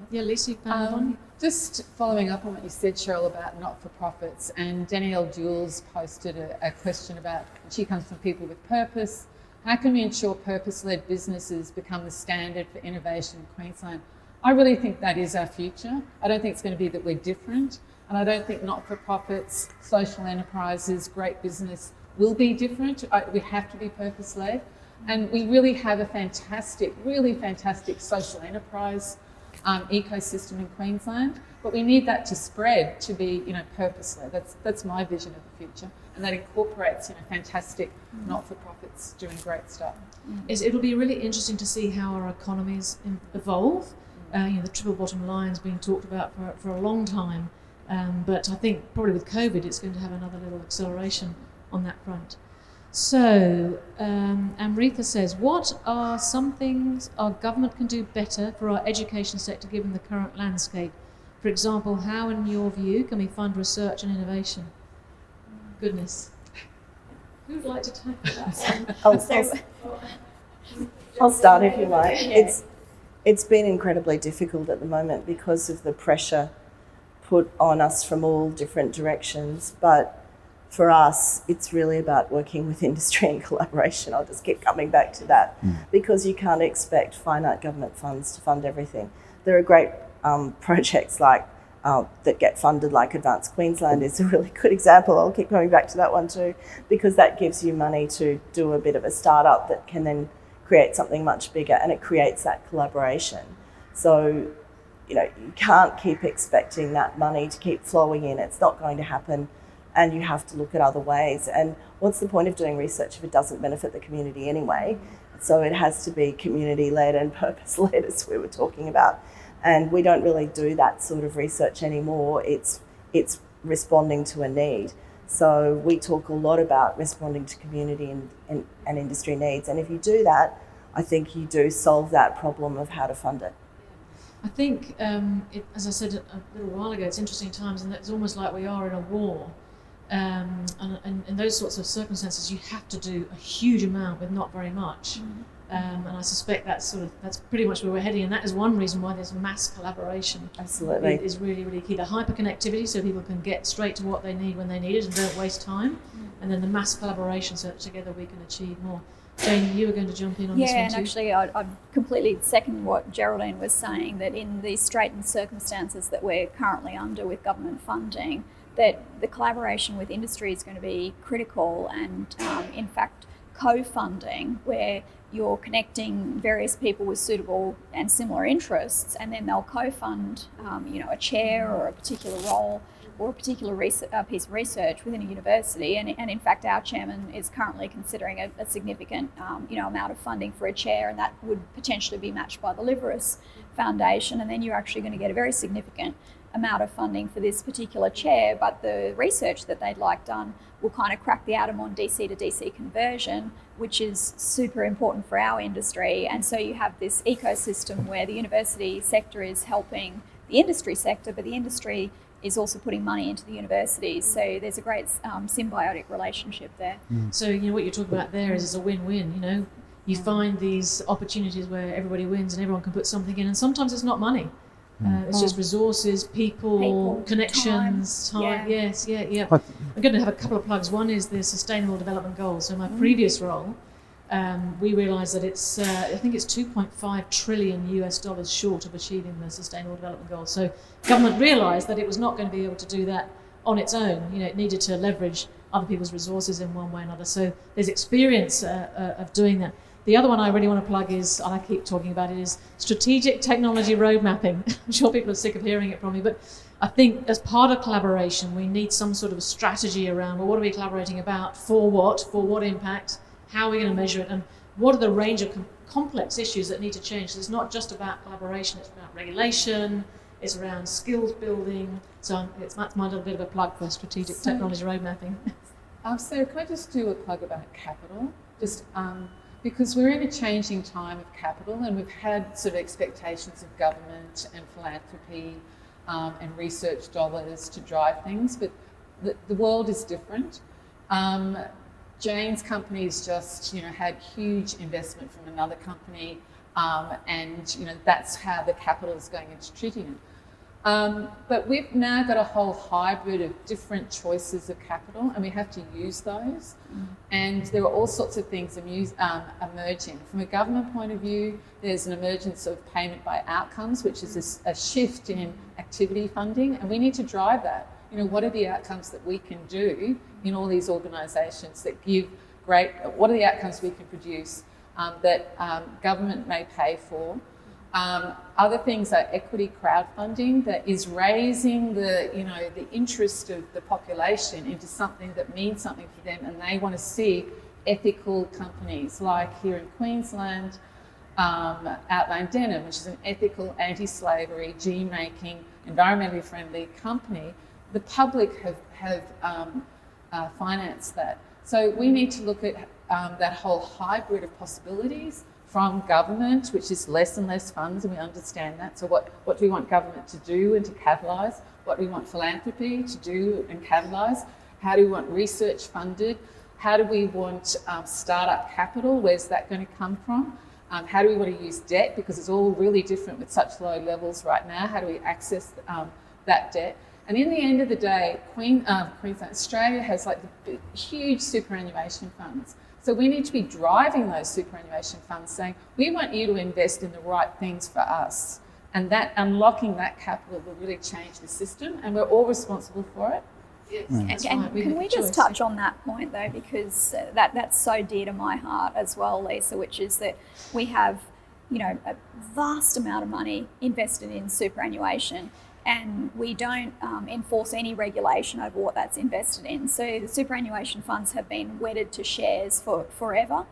Yeah, Lisa, you found one? Just following up on what you said, Cheryl, about not-for-profits, and Danielle Jules posted a question about, she comes from people with purpose. How can we ensure purpose-led businesses become the standard for innovation in Queensland? I really think that is our future. I don't think it's going to be that we're different, and I don't think not-for-profits, social enterprises, great business will be different. We have to be purpose-led, and we really have a fantastic, really fantastic social enterprise ecosystem in Queensland, but we need that to spread to be, purpose-led. That's my vision of the future, and that incorporates, fantastic not-for-profits doing great stuff. It'll be really interesting to see how our economies evolve. The triple bottom line's been talked about for a long time, but I think probably with COVID it's going to have another little acceleration on that front. So Amrita says, what are some things our government can do better for our education sector given the current landscape? For example, how, in your view, can we fund research and innovation? Goodness. Who would like to tackle that? I'll start if you like. It's been incredibly difficult at the moment because of the pressure put on us from all different directions. But for us, it's really about working with industry and collaboration. I'll just keep coming back to that because you can't expect finite government funds to fund everything. There are great projects like that get funded, like Advanced Queensland is a really good example. I'll keep coming back to that one too, because that gives you money to do a bit of a startup that can then create something much bigger, and it creates that collaboration. So, you can't keep expecting that money to keep flowing in. It's not going to happen, and you have to look at other ways. And what's the point of doing research if it doesn't benefit the community anyway? So it has to be community-led and purpose-led, as we were talking about. And we don't really do that sort of research anymore. It's responding to a need. So we talk a lot about responding to community and industry needs. And if you do that, I think you do solve that problem of how to fund it. I think, as I said a little while ago, it's interesting times, and it's almost like we are in a war. And in those sorts of circumstances, you have to do a huge amount with not very much. And I suspect that's pretty much where we're heading, and that is one reason why there's mass collaboration. Absolutely. Is really, really key. The hyperconnectivity, so people can get straight to what they need when they need it and don't waste time, and then the mass collaboration, so that together we can achieve more. Jane, you were going to jump in on this one too. Yeah, and actually I completely second what Geraldine was saying, that in these straitened circumstances that we're currently under with government funding, that the collaboration with industry is going to be critical, and in fact co-funding, where you're connecting various people with suitable and similar interests, and then they'll co-fund a chair or a particular role or a particular piece of research within a university. And in fact, our chairman is currently considering a significant amount of funding for a chair, and that would potentially be matched by the Liveris Foundation. And then you're actually going to get a very significant amount of funding for this particular chair, but the research that they'd like done will kind of crack the atom on DC to DC conversion, which is super important for our industry. And so you have this ecosystem where the university sector is helping the industry sector, but the industry is also putting money into the universities. So there's a great symbiotic relationship there. So what you're talking about there is a win-win. You find these opportunities where everybody wins and everyone can put something in, and sometimes it's not money. It's just resources, people connections, time. Yes, yeah. I'm going to have a couple of plugs. One is the Sustainable Development Goals. So my previous role, we realised that it's, I think it's $2.5 trillion US short of achieving the Sustainable Development Goals. So government realised that it was not going to be able to do that on its own. It needed to leverage other people's resources in one way or another. So there's experience of doing that. The other one I really want to plug is, and I keep talking about it, is strategic technology road mapping. I'm sure people are sick of hearing it from me, but I think as part of collaboration, we need some sort of a strategy around, well, what are we collaborating about, for what impact, how are we going to measure it, and what are the range of complex issues that need to change. So it's not just about collaboration, it's about regulation, it's around skills building. So that's my little bit of a plug for strategic technology road mapping. So can I just do a plug about capital? Because we're in a changing time of capital, and we've had sort of expectations of government and philanthropy and research dollars to drive things, but the world is different. Jane's company's just had huge investment from another company, and that's how the capital is going into treating it. But we've now got a whole hybrid of different choices of capital, and we have to use those. And there are all sorts of things emerging. From a government point of view, there's an emergence of payment by outcomes, which is a shift in activity funding, and we need to drive that. What are the outcomes that we can do in all these organisations that give what are the outcomes we can produce that government may pay for? Other things are equity crowdfunding that is raising the interest of the population into something that means something for them, and they want to see ethical companies like here in Queensland, Outland Denim, which is an ethical, anti-slavery, gene-making, environmentally friendly company. The public have financed that. So we need to look at that whole hybrid of possibilities from government, which is less and less funds, and we understand that. So what do we want government to do and to catalyse? What do we want philanthropy to do and catalyse? How do we want research funded? How do we want startup capital? Where's that going to come from? How do we want to use debt? Because it's all really different with such low levels right now. How do we access that debt? And in the end of the day, Queensland, Australia has the huge superannuation funds. So we need to be driving those superannuation funds, saying, we want you to invest in the right things for us. And that unlocking that capital will really change the system, and we're all responsible for it. Yes. And can we just touch on that point though, because that's so dear to my heart as well, Lisa, which is that we have, a vast amount of money invested in superannuation, and we don't enforce any regulation over what that's invested in. So the superannuation funds have been wedded to shares for forever.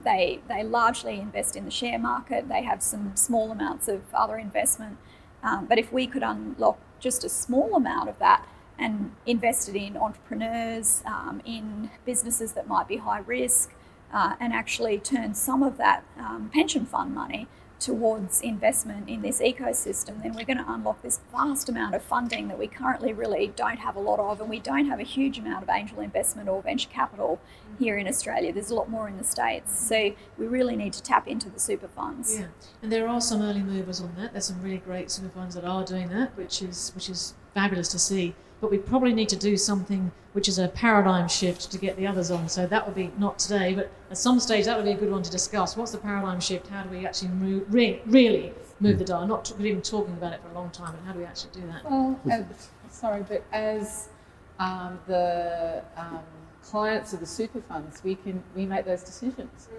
They largely invest in the share market. They have some small amounts of other investment. But if we could unlock just a small amount of that and invest it in entrepreneurs, in businesses that might be high risk, and actually turn some of that pension fund money towards investment in this ecosystem, then we're going to unlock this vast amount of funding that we currently really don't have a lot of, and we don't have a huge amount of angel investment or venture capital here in Australia. There's a lot more in the States. So we really need to tap into the super funds. Yeah, and there are some early movers on that. There's some really great super funds that are doing that, which is fabulous to see. But we probably need to do something which is a paradigm shift to get the others on. So that would be not today, but at some stage that would be a good one to discuss. What's the paradigm shift? How do we actually really move the dial? Not we've been talking about it for a long time, but how do we actually do that? Well, as the clients of the super funds, we make those decisions.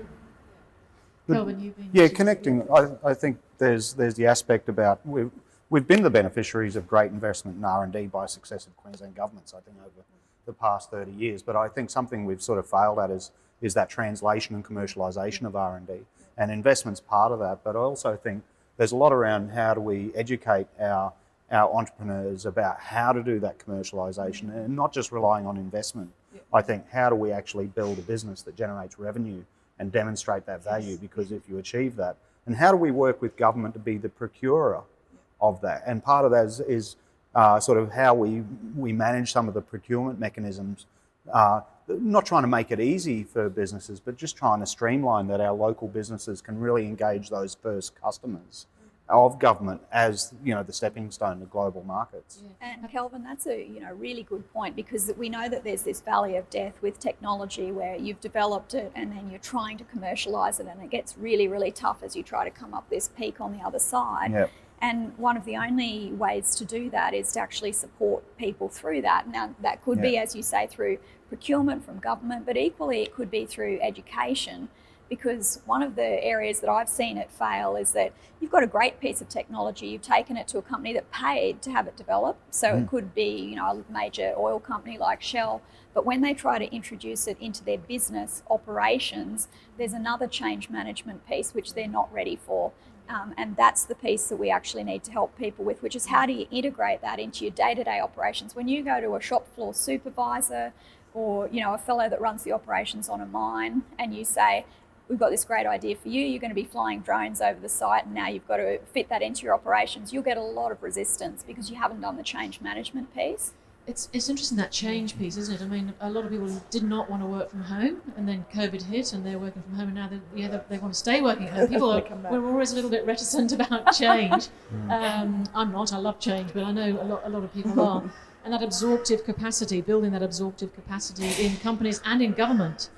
Kelvin, you've been... Yeah, connecting. I think there's the aspect about we've been the beneficiaries of great investment in R&D by successive Queensland governments, I think, over the past 30 years. But I think something we've sort of failed at is that translation and commercialisation of R&D. And investment's part of that. But I also think there's a lot around how do we educate our entrepreneurs about how to do that commercialisation and not just relying on investment. I think how do we actually build a business that generates revenue and demonstrate that value, because if you achieve that, and how do we work with government to be the procurer of that? And part of that is sort of how we manage some of the procurement mechanisms, not trying to make it easy for businesses, but just trying to streamline that our local businesses can really engage those first customers of government as, you know, the stepping stone to global markets. Yeah. And Kelvin, that's a really good point, because we know that there's this valley of death with technology where you've developed it and then you're trying to commercialise it, and it gets really, really tough as you try to come up this peak on the other side. Yep. And one of the only ways to do that is to actually support people through that. Now, that could be, as you say, through procurement from government, but equally it could be through education. Because one of the areas that I've seen it fail is that you've got a great piece of technology, you've taken it to a company that paid to have it developed. So it could be, a major oil company like Shell, but when they try to introduce it into their business operations, there's another change management piece which they're not ready for. And that's the piece that we actually need to help people with, which is how do you integrate that into your day-to-day operations? When you go to a shop floor supervisor or, a fellow that runs the operations on a mine, and you say, we've got this great idea for you, you're going to be flying drones over the site, and now you've got to fit that into your operations, you'll get a lot of resistance because you haven't done the change management piece. It's interesting, that change piece, isn't it? I mean, a lot of people did not want to work from home, and then COVID hit, and they're working from home, and now they want to stay working at home. People we're always a little bit reticent about change. I'm not. I love change, but I know a lot of people are. And that absorptive capacity, building that absorptive capacity in companies and in government.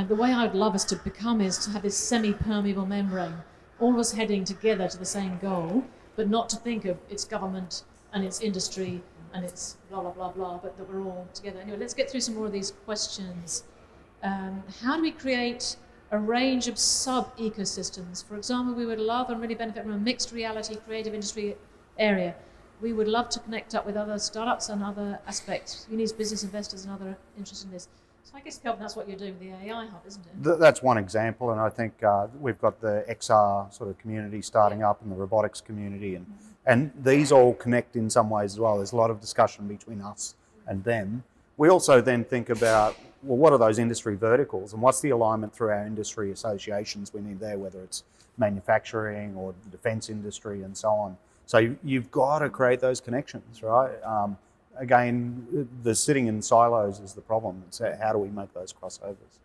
The way I would love us to become is to have this semi-permeable membrane, all of us heading together to the same goal, but not to think of its government and its industry and it's blah, blah, blah, blah, but that we're all together. Anyway, let's get through some more of these questions. How do we create a range of sub-ecosystems? For example, we would love and really benefit from a mixed reality creative industry area. We would love to connect up with other startups and other aspects. You need business investors and other interested in this. So I guess, Kelvin, that's what you're doing with the AI Hub, isn't it? That's one example, and I think we've got the XR sort of community starting up and the robotics community, and these all connect in some ways as well. There's a lot of discussion between us and them. We also then think about, well, what are those industry verticals and what's the alignment through our industry associations we need there, whether it's manufacturing or the defence industry and so on. So you've got to create those connections, right? Again, the sitting in silos is the problem. So how do we make those crossovers?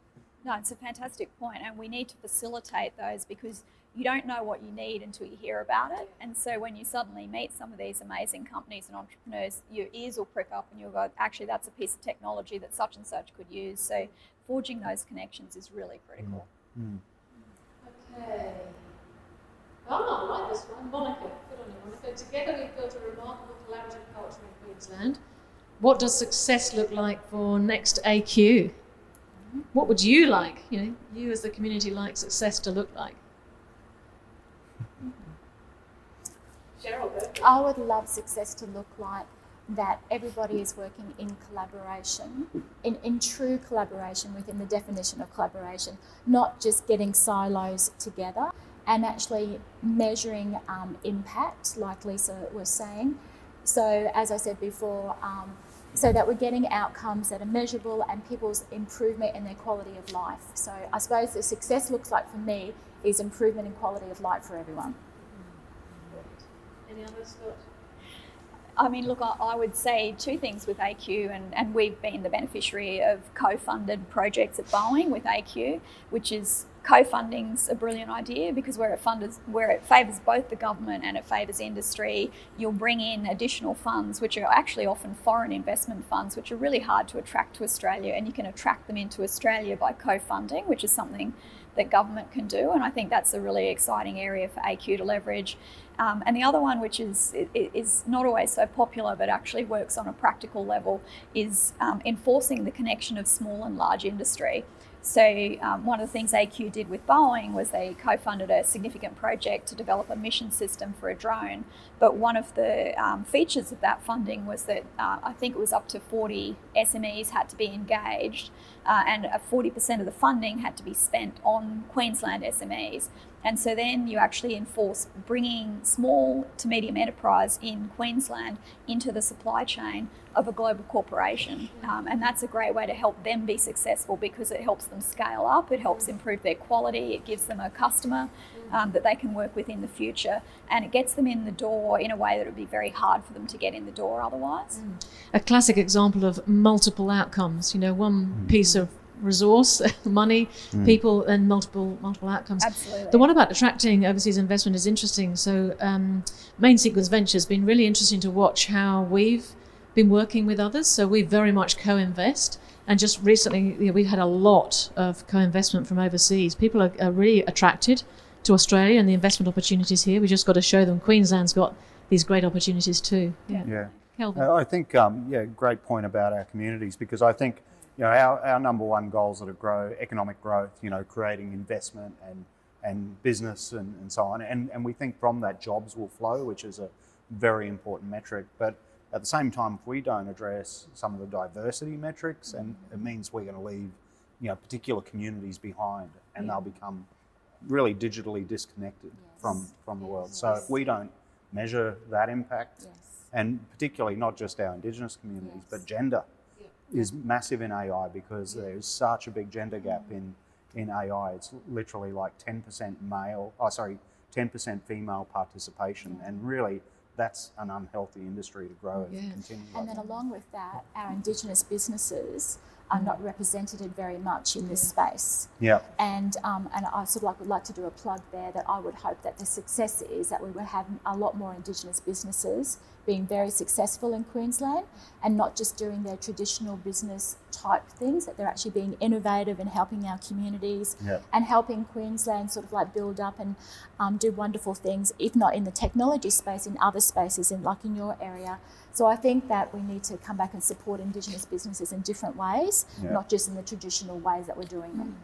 No, it's a fantastic point, and we need to facilitate those because you don't know what you need until you hear about it. And so when you suddenly meet some of these amazing companies and entrepreneurs, your ears will prick up and you'll go, actually, that's a piece of technology that such and such could use. So forging those connections is really critical. Okay. Oh, I like this one. Monica, good on you, Monica. Together we've built a remarkable collaborative culture in Queensland. What does success look like for Next AQ? What would you like, you as the community, like success to look like? Cheryl, go. I would love success to look like that everybody is working in collaboration, in true collaboration within the definition of collaboration, not just getting silos together, and actually measuring impact, like Lisa was saying. So as I said before, so that we're getting outcomes that are measurable and people's improvement in their quality of life. So I suppose the success looks like for me is improvement in quality of life for everyone. Any others, Scott? I mean, look, I would say two things with AQ, and we've been the beneficiary of co-funded projects at Boeing with AQ, which is co-funding's a brilliant idea because where it favours both the government and it favours industry, you'll bring in additional funds, which are actually often foreign investment funds, which are really hard to attract to Australia, and you can attract them into Australia by co-funding, which is something that government can do, and I think that's a really exciting area for AQ to leverage. And the other one, which is not always so popular but actually works on a practical level, is enforcing the connection of small and large industry. So one of the things AQ did with Boeing was they co-funded a significant project to develop a mission system for a drone. But one of the features of that funding was that I think it was up to 40 SMEs had to be engaged, and 40% of the funding had to be spent on Queensland SMEs. And so then you actually enforce bringing small to medium enterprise in Queensland into the supply chain of a global corporation. And that's a great way to help them be successful because it helps them scale up, it helps improve their quality, it gives them a customer that they can work with in the future, and it gets them in the door in a way that would be very hard for them to get in the door otherwise. A classic example of multiple outcomes, you know, one piece of resource, money, people, and multiple outcomes. Absolutely. The one about attracting overseas investment is interesting. So Main Sequence Ventures has been really interesting to watch how we've been working with others. So we very much co-invest, and just recently we've had a lot of co-investment from overseas. People are really attracted to Australia and the investment opportunities here. We just got to show them Queensland's got these great opportunities too. Yeah. Kelvin. I think, great point about our communities, because I think, you know, our number one goals are to grow economic growth, you know, creating investment and business and so on. And we think from that jobs will flow, which is a very important metric. But at the same time, if we don't address some of the diversity metrics, and it means we're going to leave, you know, particular communities behind, and they'll become really digitally disconnected from the world. So if we don't measure that impact, and particularly not just our Indigenous communities, but gender is massive in AI, because there's such a big gender gap in AI. It's literally like 10% 10% female participation, and really that's an unhealthy industry to grow and continue. And then along with that, our Indigenous businesses are not represented very much in this space. Yeah. And I sort of would like to do a plug there that I would hope that the success is that we will have a lot more Indigenous businesses being very successful in Queensland, and not just doing their traditional business type things, that they're actually being innovative and helping our communities and helping Queensland sort of like build up and do wonderful things, if not in the technology space, in other spaces, like in your area. So I think that we need to come back and support Indigenous businesses in different ways, not just in the traditional ways that we're doing them.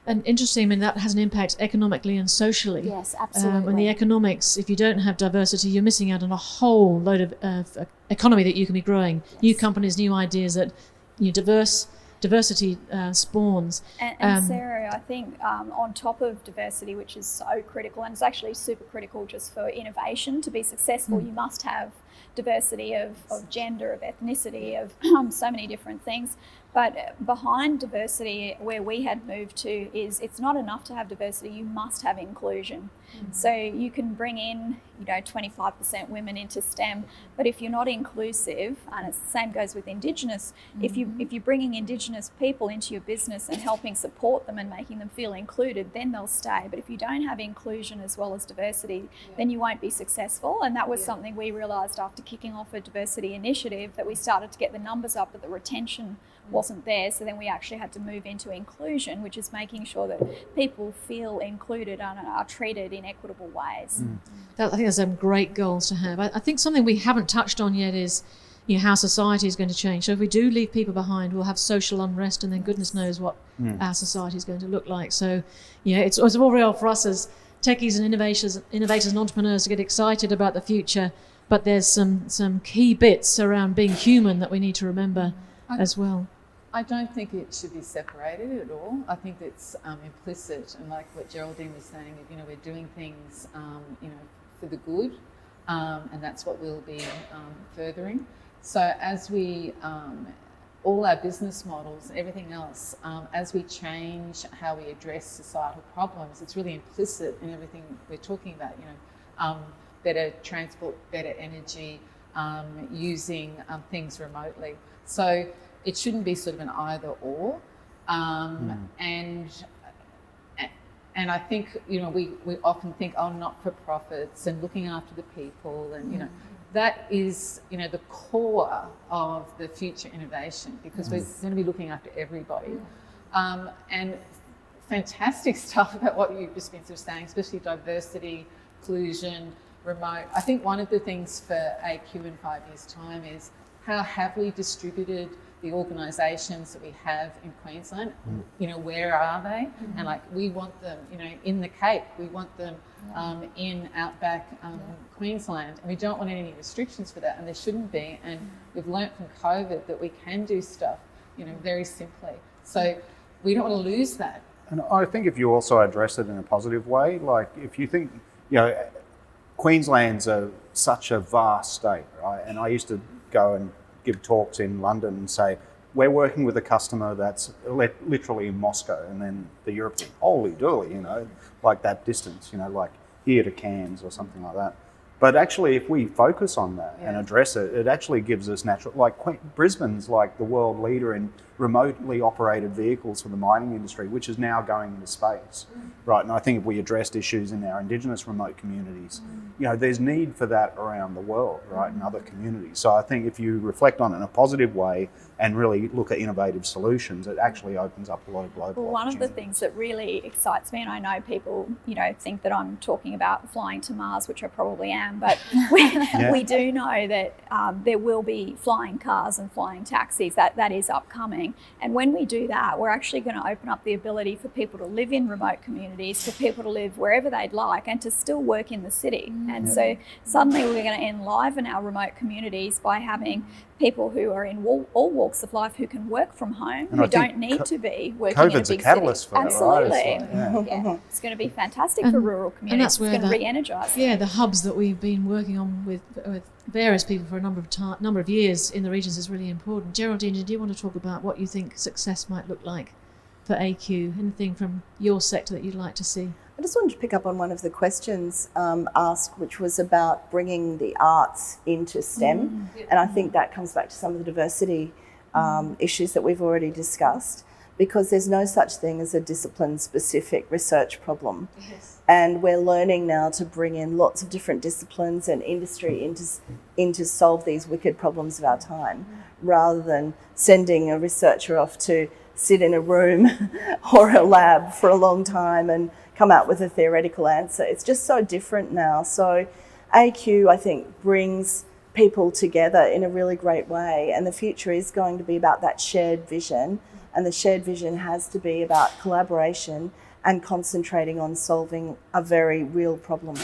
And interesting, I mean, that has an impact economically and socially. Yes, absolutely. And the economics, if you don't have diversity, you're missing out on a whole load of economy that you can be growing. New companies, new ideas that diversity spawns. And Sarah, I think on top of diversity, which is so critical, and it's actually super critical just for innovation to be successful, you must have diversity of gender, of ethnicity, of so many different things. But behind diversity, where we had moved to, is it's not enough to have diversity, you must have inclusion. So you can bring in, 25% women into STEM, but if you're not inclusive, and it's the same goes with Indigenous, if you're bringing Indigenous people into your business and helping support them and making them feel included, then they'll stay. But if you don't have inclusion as well as diversity, then you won't be successful. And that was something we realised after kicking off a diversity initiative, that we started to get the numbers up, but the retention wasn't there. So then we actually had to move into inclusion, which is making sure that people feel included and are treated in equitable ways. I think there's some great goals to have. I think something we haven't touched on yet is how society is going to change. So if we do leave people behind, we'll have social unrest, and then goodness knows what our society is going to look like. So it's all real for us as techies and innovators and entrepreneurs to get excited about the future, but there's some key bits around being human that we need to remember as well. I don't think it should be separated at all. I think it's implicit, and like what Geraldine was saying, we're doing things, for the good, and that's what we'll be furthering. So as we, all our business models, everything else, as we change how we address societal problems, it's really implicit in everything we're talking about. better transport, better energy, using things remotely. So it shouldn't be sort of an either or. And I think, you know, we often think, oh, not-for-profits and looking after the people, and, you know, that is, you know, the core of the future innovation, because we're going to be looking after everybody. And fantastic stuff about what you've just been sort of saying, especially diversity, inclusion, remote. I think one of the things for AQ in 5 years' time is how have we distributed the organisations that we have in Queensland. You know, where are they? And like, we want them, you know, in the Cape, we want them in outback Queensland, and we don't want any restrictions for that, and there shouldn't be. And we've learnt from COVID that we can do stuff, you know, very simply. So we don't want to lose that. And I think if you also address it in a positive way, like if you think, you know, Queensland's such a vast state, right? And I used to go and give talks in London and say, we're working with a customer that's literally in Moscow, and then the European, holy dooly, you know, like that distance, you know, like here to Cairns or something like that. But actually, if we focus on that and address it, it actually gives us natural, like Brisbane's like the world leader in remotely operated vehicles for the mining industry, which is now going into space, right? And I think if we addressed issues in our Indigenous remote communities, you know, there's need for that around the world, right, in other communities. So I think if you reflect on it in a positive way and really look at innovative solutions, it actually opens up a lot of global Well, one of the opportunities. things that really excites me, and I know people, you know, think that I'm talking about flying to Mars, which I probably am, but we do know that there will be flying cars and flying taxis. That is upcoming. And when we do that, we're actually going to open up the ability for people to live in remote communities, for people to live wherever they'd like, and to still work in the city. And so suddenly we're going to enliven our remote communities by having people who are in all walks of life who can work from home, And who I think don't need to be working in a big COVID's a catalyst city. for that, Absolutely. right? Yeah. It's going to be fantastic for rural communities. And that's where it's going to re-energise. Yeah, the hubs that we've been working on with various people for a number of years in the regions is really important. Geraldine, do you want to talk about what you think success might look like for AQ? Anything from your sector that you'd like to see? I just wanted to pick up on one of the questions asked, which was about bringing the arts into STEM. And I think that comes back to some of the diversity issues that we've already discussed, because there's no such thing as a discipline-specific research problem. Yes. And we're learning now to bring in lots of different disciplines and industry into solve these wicked problems of our time, rather than sending a researcher off to sit in a room or a lab for a long time and come out with a theoretical answer. It's just so different now. So AQ, I think, brings people together in a really great way, and the future is going to be about that shared vision, and the shared vision has to be about collaboration and concentrating on solving a very real problem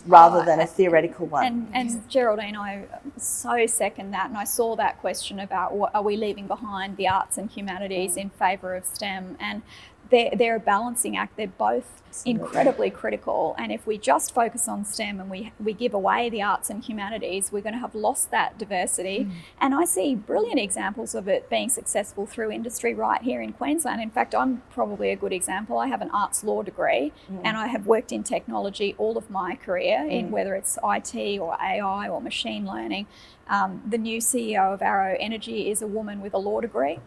rather than a theoretical one. And Geraldine, I so second that, and I saw that question about what are we leaving behind the arts and humanities in favour of STEM, and they're a balancing act. They're both incredibly critical, and if we just focus on STEM and we give away the arts and humanities, we're going to have lost that diversity. And I see brilliant examples of it being successful through industry right here in Queensland. In fact, I'm probably a good example. I have an arts law degree, and I have worked in technology all of my career, in whether it's IT or AI or machine learning. The new CEO of Arrow Energy is a woman with a law degree.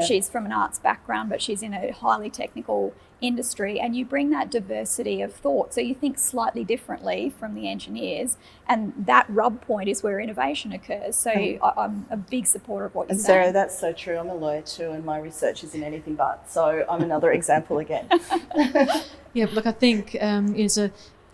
She's from an arts background, but she's in a highly technical industry, and you bring that diversity of thought. So you think slightly differently from the engineers, and that rub point is where innovation occurs. So I'm a big supporter of what you're saying. Sarah, that's so true. I'm a lawyer too, and my research isn't anything but. So I'm another example again. Yeah, look, I think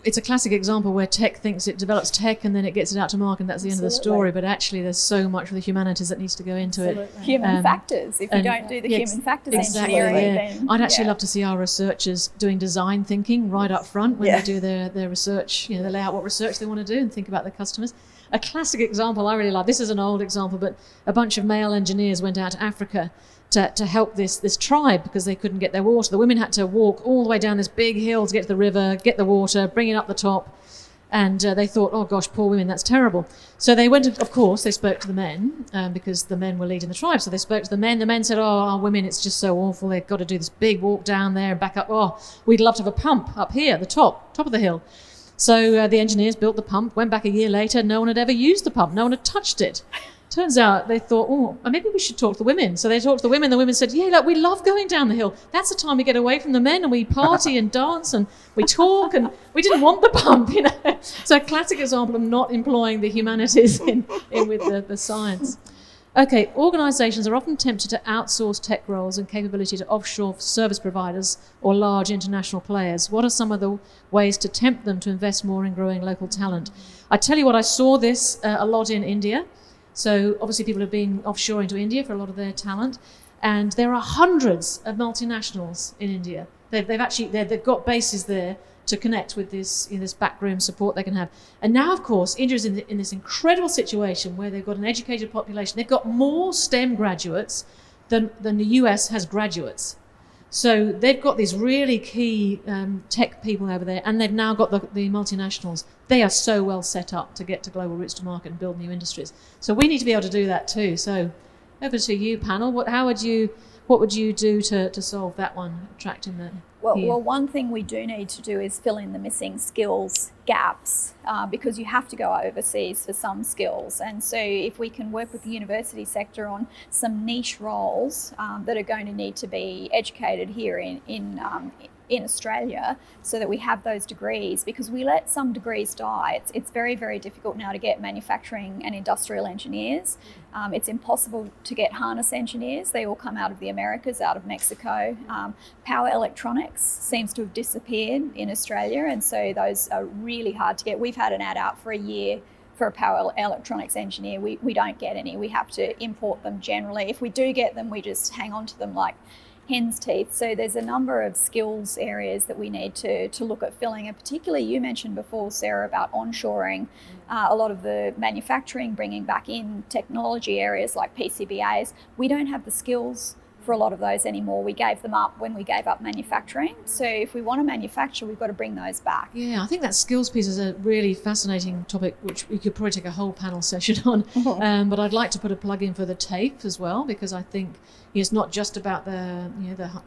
it's a classic example where tech thinks it develops tech and then it gets it out to market, and that's the end of the story. But actually, there's so much for the humanities that needs to go into it. Human factors. If you don't do the human factors engineering, then I'd actually love to see our researchers doing design thinking right up front when they do their research. You know, they lay out what research they want to do and think about their customers. A classic example I really like. This is an old example, but a bunch of male engineers went out to Africa to help this tribe because they couldn't get their water. The women had to walk all the way down this big hill to get to the river, get the water, bring it up the top. And they thought, oh gosh, poor women, that's terrible. So they went, of course, they spoke to the men because the men were leading the tribe. So they spoke to the men. The men said, oh, our women, it's just so awful. They've got to do this big walk down there and back up. Oh, we'd love to have a pump up here at the top of the hill. So the engineers built the pump, went back a year later, no one had ever used the pump, no one had touched it. Turns out they thought, oh, maybe we should talk to the women. So they talked to the women said, yeah, look, we love going down the hill. That's the time we get away from the men and we party and dance and we talk, and we didn't want the pump, you know. So a classic example of not employing the humanities in with the science. Okay, organisations are often tempted to outsource tech roles and capability to offshore service providers or large international players. What are some of the ways to tempt them to invest more in growing local talent? I tell you what, I saw this a lot in India. So obviously people have been offshoring to India for a lot of their talent, and there are hundreds of multinationals in India. They've got bases there to connect with this, you know, this backroom support they can have. And now, of course, India is in this incredible situation where they've got an educated population. They've got more STEM graduates than the US has graduates. So they've got these really key tech people over there, and they've now got the multinationals. They are so well set up to get to global routes to market and build new industries. So we need to be able to do that too. So over to you, panel. What would you do to solve that one, attracting the... Well, one thing we do need to do is fill in the missing skills gaps, because you have to go overseas for some skills. And so if we can work with the university sector on some niche roles that are going to need to be educated here in Australia, so that we have those degrees, because we let some degrees die. It's very, very difficult now to get manufacturing and industrial engineers. It's impossible to get harness engineers. They all come out of the Americas, out of Mexico. Power electronics seems to have disappeared in Australia, and so those are really hard to get. We've had an ad out for a year for a power electronics engineer. We don't get any. We have to import them generally. If we do get them, we just hang on to them like hen's teeth. So there's a number of skills areas that we need to look at filling, and particularly you mentioned before, Sarah, about onshoring a lot of the manufacturing, bringing back in technology areas like PCBAs. We don't have the skills for a lot of those anymore. We gave them up when we gave up manufacturing. So if we want to manufacture, we've got to bring those back. Yeah, I think that skills piece is a really fascinating topic, which we could probably take a whole panel session on. But I'd like to put a plug in for the TAFE as well, because I think it's not just about the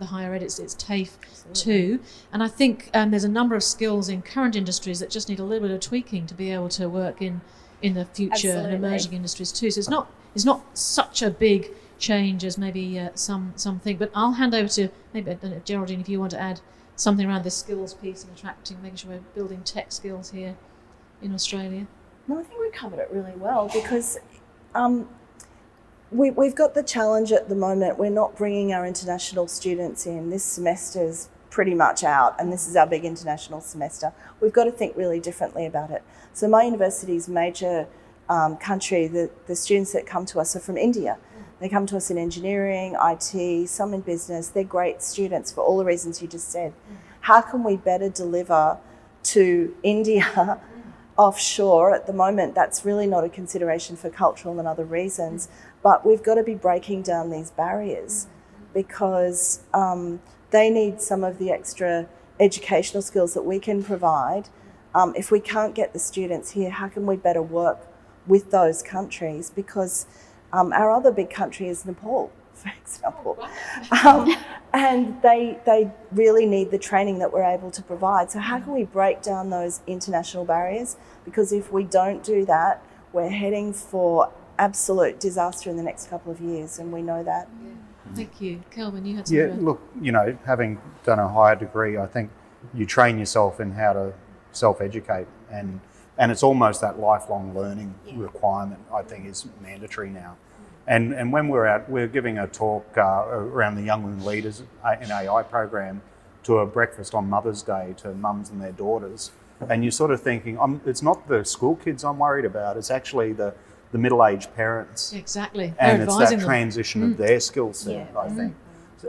higher ed, it's TAFE too. And I think there's a number of skills in current industries that just need a little bit of tweaking to be able to work in the future and emerging industries too. So it's not such a big change as maybe something. But I'll hand over to maybe Geraldine, if you want to add something around this skills piece and attracting, making sure we're building tech skills here in Australia. No, I think we covered it really well, because we've got the challenge at the moment. We're not bringing our international students in. This semester's pretty much out, and this is our big international semester. We've got to think really differently about it. So my university's major country, the students that come to us are from India. They come to us in engineering, IT, some in business. They're great students for all the reasons you just said. How can we better deliver to India offshore? At the moment, that's really not a consideration for cultural and other reasons. But we've got to be breaking down these barriers, because they need some of the extra educational skills that we can provide. If we can't get the students here, how can we better work with those countries? Because our other big country is Nepal, for example. And they really need the training that we're able to provide. So how can we break down those international barriers? Because if we don't do that, we're heading for absolute disaster in the next couple of years, and we know that. Yeah. Thank you. Kelvin, you had something. Yeah, look, having done a higher degree, I think you train yourself in how to self-educate, and it's almost that lifelong learning requirement, I think, is mandatory now. And when we're giving a talk around the Young Women Leaders in AI program to a breakfast on Mother's Day to mums and their daughters, and you're sort of thinking, it's not the school kids I'm worried about, it's actually the middle-aged parents. Exactly. And it's that transition of their skill set, I think.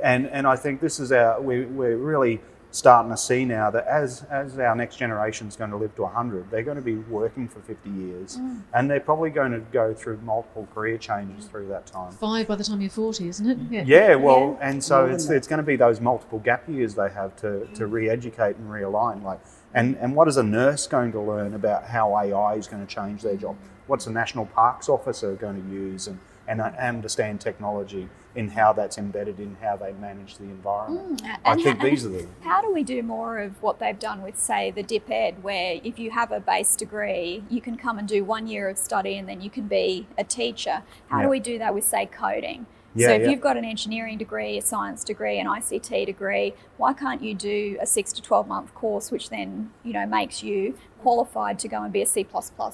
And I think this is we're really starting to see now that as our next generation is going to live to 100, they're going to be working for 50 years, and they're probably going to go through multiple career changes through that time. 5 by the time you're 40, isn't it? Yeah, well, and so it's going to be those multiple gap years they have to re-educate and realign. And what is a nurse going to learn about how AI is going to change their job? What's a national parks officer going to use? and understand technology in how that's embedded in how they manage the environment. I And think these are the... How do we do more of what they've done with, say, the Dip Ed, where if you have a base degree, you can come and do 1 year of study and then you can be a teacher? How do we do that with, say, coding? So if you've got an engineering degree, a science degree, an ICT degree, why can't you do a 6 to 12 month course, which then, you know, makes you qualified to go and be a C++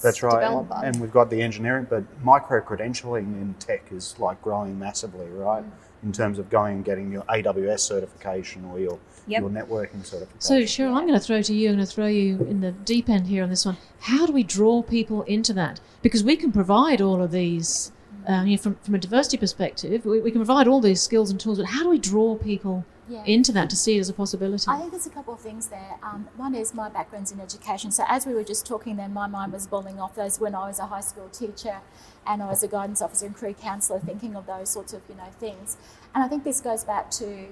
That's right. developer? And we've got the engineering, but micro-credentialing in tech is like growing massively, right? In terms of going and getting your AWS certification or your networking certification. So Cheryl, I'm going to throw to you. I'm going to throw you in the deep end here on this one. How do we draw people into that? Because we can provide all of these, from a diversity perspective, we can provide all these skills and tools, but how do we draw people into that to see it as a possibility? I think there's a couple of things there. One is my background's in education. So as we were just talking then, my mind was boiling off those when I was a high school teacher and I was a guidance officer and career counsellor, thinking of those sorts of, things. And I think this goes back to,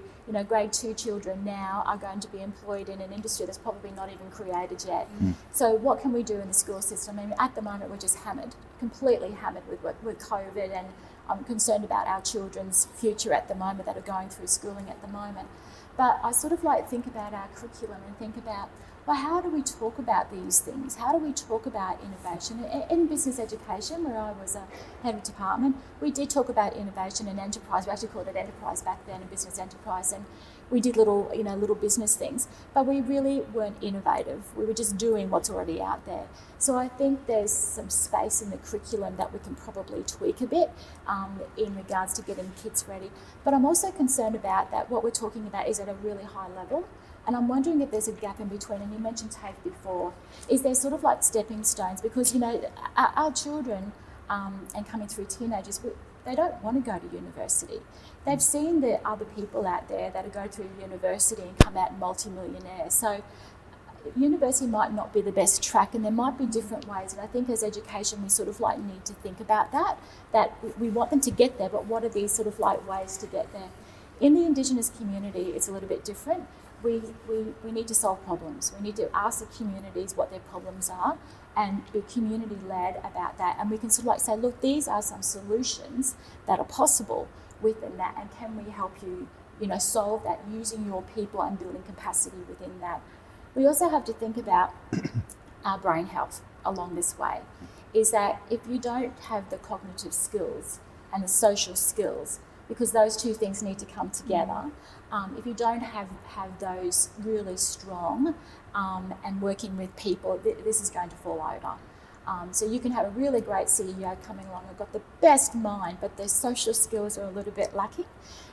grade 2 children now are going to be employed in an industry that's probably not even created yet. So what can we do in the school system? I mean, at the moment, we're just completely hammered with COVID, and I'm concerned about our children's future at the moment that are going through schooling at the moment. But I sort of think about our curriculum and think about, well, how do we talk about these things? How do we talk about innovation? In business education, where I was a head of department, we did talk about innovation and enterprise. We actually called it enterprise back then, a business enterprise, and we did little business things, but we really weren't innovative. We were just doing what's already out there. So I think there's some space in the curriculum that we can probably tweak a bit in regards to getting kids ready. But I'm also concerned about that what we're talking about is at a really high level. And I'm wondering if there's a gap in between, and you mentioned TAFE before, is there sort of like stepping stones? Because, our children and coming through teenagers, they don't want to go to university. They've seen the other people out there that go through university and come out multi-millionaires. So university might not be the best track, and there might be different ways. And I think as education, we sort of need to think about that we want them to get there, but what are these sort of ways to get there? In the Indigenous community, it's a little bit different. We need to solve problems. We need to ask the communities what their problems are and be community-led about that. And we can sort of say, look, these are some solutions that are possible within that, and can we help you, solve that using your people and building capacity within that. We also have to think about our brain health along this way, is that if you don't have the cognitive skills and the social skills, because those two things need to come together, if you don't have those really strong and working with people, this is going to fall over. So you can have a really great CEO coming along and got the best mind, but their social skills are a little bit lacking.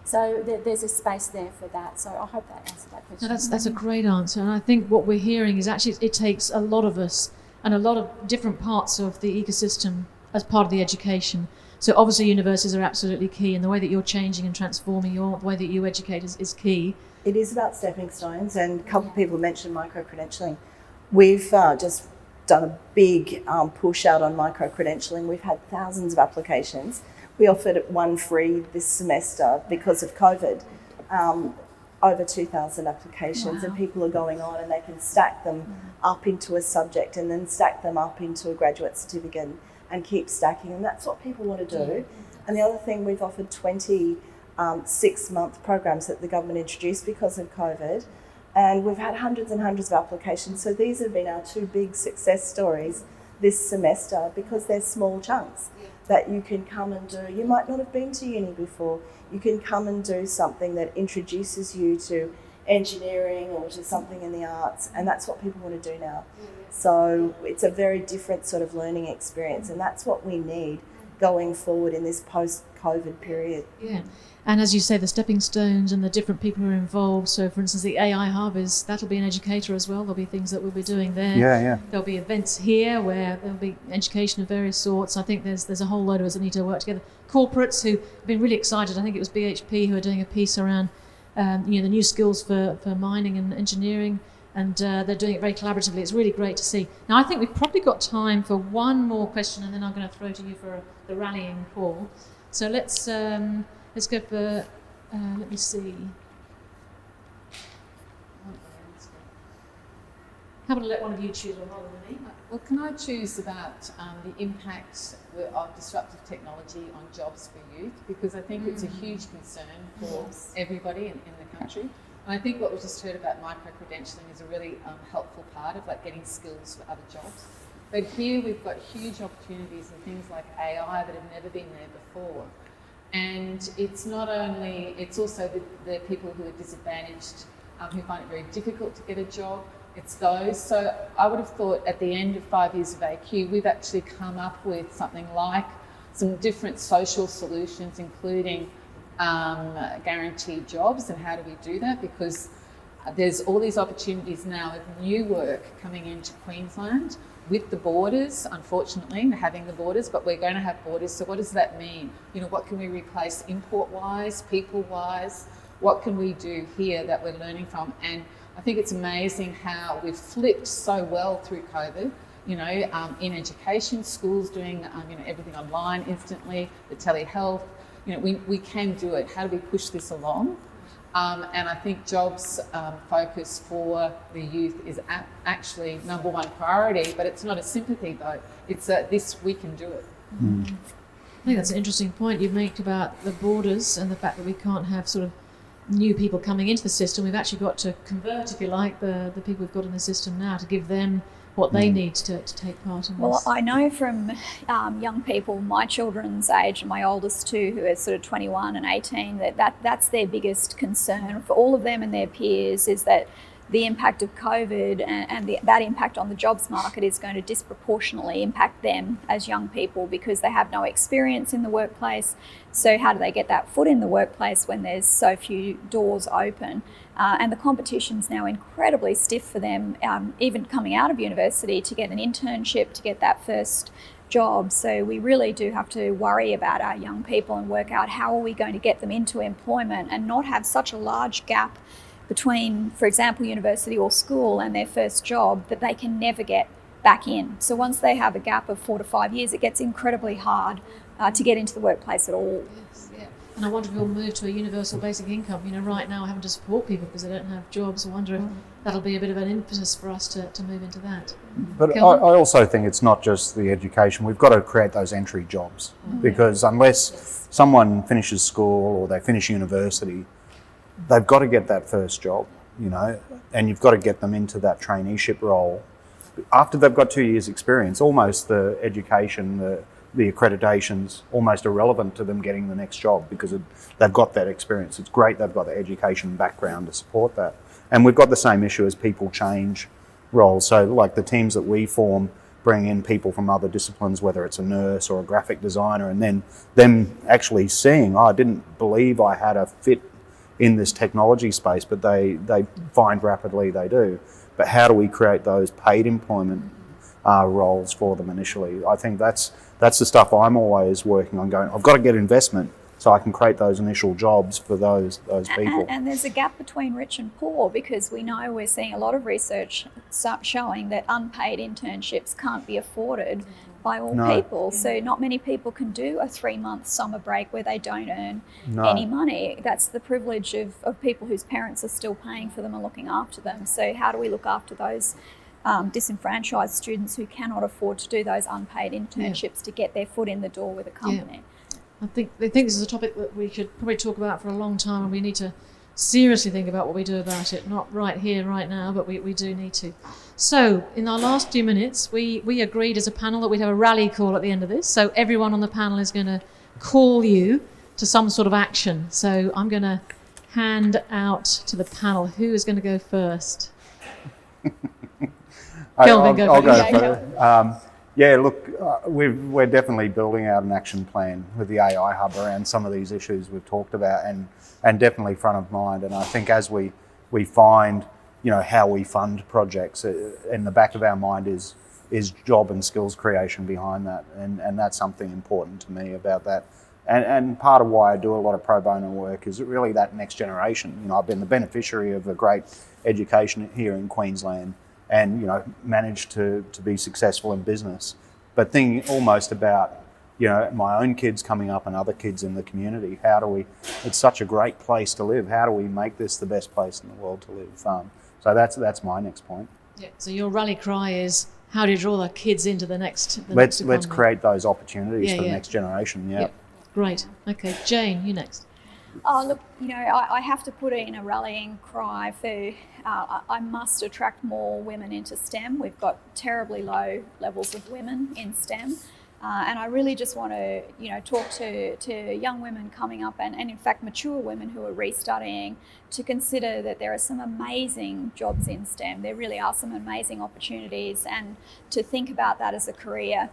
So there's a space there for that. So I hope that answered that question. No, that's a great answer. And I think what we're hearing is actually it takes a lot of us and a lot of different parts of the ecosystem as part of the education. So obviously universities are absolutely key, and the way that you're changing and transforming the way that you educate is key. It is about stepping stones, and a couple of people mentioned micro-credentialing. We've just done a big push out on micro-credentialing. We've had thousands of applications. We offered one free this semester because of COVID. Over 2,000 applications, and people are going on and they can stack them up into a subject and then stack them up into a graduate certificate and keep stacking, and that's what people want to do. And the other thing, we've offered 20 6-month programs that the government introduced because of COVID, and we've had hundreds and hundreds of applications. So these have been our two big success stories this semester, because they're small chunks that you can come and do. You might not have been to uni before. You can come and do something that introduces you to engineering or to something in the arts, and that's what people want to do now. So it's a very different sort of learning experience, and that's what we need going forward in this post-COVID period. Yeah, and as you say, the stepping stones and the different people who are involved. So for instance, the AI Hub, that'll be an educator as well. There'll be things that we'll be doing there. Yeah. There'll be events here where there'll be education of various sorts. I think there's a whole load of us that need to work together. Corporates who have been really excited. I think it was BHP who are doing a piece around the new skills for mining and engineering, and they're doing it very collaboratively. It's really great to see. Now, I think we've probably got time for one more question, and then I'm going to throw to you for the rallying call. So let's go for, let me see. Happy to let one of you choose or rather than me. Well, can I choose about the impact of disruptive technology on jobs for youth? Because I think it's a huge concern for everybody in the country. And I think what we just heard about micro-credentialing is a really helpful part of like getting skills for other jobs. But here we've got huge opportunities in things like AI that have never been there before. And it's not only, it's also the people who are disadvantaged, who find it very difficult to get a job. It's those. So I would have thought at the end of 5 years of AQ, we've actually come up with something like some different social solutions, including guaranteed jobs. And how do we do that? Because there's all these opportunities now of new work coming into Queensland with the borders, unfortunately, having the borders, but we're going to have borders. So what does that mean? You know, what can we replace import-wise, people-wise? What can we do here that we're learning from? And I think it's amazing how we've flipped so well through COVID, you know, in education, schools doing, you know, everything online instantly, the telehealth, you know, we can do it. How do we push this along? And I think jobs focus for the youth is actually number one priority, but it's not a sympathy vote. It's this, we can do it. I think that's an interesting point you make about the borders and the fact that we can't have sort of new people coming into the system. We've actually got to convert, if you like, the people we've got in the system now to give them what they need to take part in this. Well, I know from young people, my children's age, and my oldest two, who are sort of 21 and 18, that's their biggest concern for all of them and their peers, is that the impact of COVID and that impact on the jobs market is going to disproportionately impact them as young people because they have no experience in the workplace. So how do they get that foot in the workplace when there's so few doors open? And the competition's now incredibly stiff for them, even coming out of university, to get an internship, to get that first job. So we really do have to worry about our young people and work out how are we going to get them into employment and not have such a large gap between, for example, university or school and their first job that they can never get back in. So once they have a gap of 4 to 5 years, it gets incredibly hard to get into the workplace at all. Yes, yeah. And I wonder if we'll move to a universal basic income. You know, right now having to support people because they don't have jobs. I wonder if that'll be a bit of an impetus for us to move into that. But I also think it's not just the education. We've got to create those entry jobs because unless someone finishes school or they finish university, they've got to get that first job, you know, and you've got to get them into that traineeship role. After they've got 2 years experience, almost the education, the accreditation's almost irrelevant to them getting the next job because they've got that experience. It's great they've got the education background to support that. And we've got the same issue as people change roles. So like the teams that we form bring in people from other disciplines, whether it's a nurse or a graphic designer, and then them actually seeing, oh, I didn't believe I had a fit in this technology space, but they find rapidly they do. But how do we create those paid employment roles for them initially? I think that's the stuff I'm always working on, going, I've got to get investment so I can create those initial jobs for those people. And there's a gap between rich and poor because we know we're seeing a lot of research showing that unpaid internships can't be afforded by all people. So not many people can do a 3-month summer break where they don't earn any money. That's the privilege of people whose parents are still paying for them and looking after them. So how do we look after those disenfranchised students who cannot afford to do those unpaid internships to get their foot in the door with a company? I think this is a topic that we should probably talk about for a long time, and we need to seriously think about what we do about it. Not right here, right now, but we do need to. So in our last few minutes, we agreed as a panel that we'd have a rally call at the end of this. So everyone on the panel is going to call you to some sort of action. So I'm going to hand out to the panel. Who is going to go first? Kelvin, go first. Yeah, look, we're definitely building out an action plan with the AI Hub around some of these issues we've talked about, and definitely front of mind. And I think as we find, you know, how we fund projects, in the back of our mind is job and skills creation behind that, and that's something important to me about that. And part of why I do a lot of pro bono work is really that next generation. You know, I've been the beneficiary of a great education here in Queensland, and, you know, managed to be successful in business. But thinking almost about, you know, my own kids coming up and other kids in the community, it's such a great place to live. How do we make this the best place in the world to live? So that's my next point. Yeah. So your rally cry is, how do you draw the kids into the next? Let's economy? create those opportunities for the Yeah. next generation. Yeah. Great. Okay, Jane, you next. Oh, look, I have to put in a rallying cry for I must attract more women into STEM. We've got terribly low levels of women in STEM. And I really just want to, talk to young women coming up and in fact mature women who are restudying to consider that there are some amazing jobs in STEM. There really are some amazing opportunities, and to think about that as a career.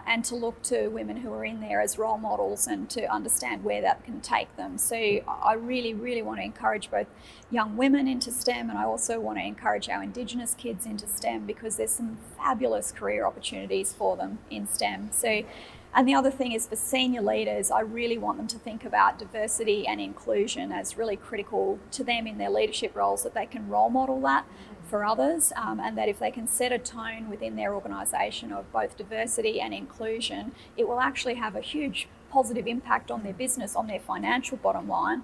And to look to women who are in there as role models and to understand where that can take them. So I really, really want to encourage both young women into STEM, and I also want to encourage our Indigenous kids into STEM, because there's some fabulous career opportunities for them in STEM. So, and the other thing is, for senior leaders, I really want them to think about diversity and inclusion as really critical to them in their leadership roles, that they can role model that for others, and that if they can set a tone within their organisation of both diversity and inclusion, it will actually have a huge positive impact on their business, on their financial bottom line,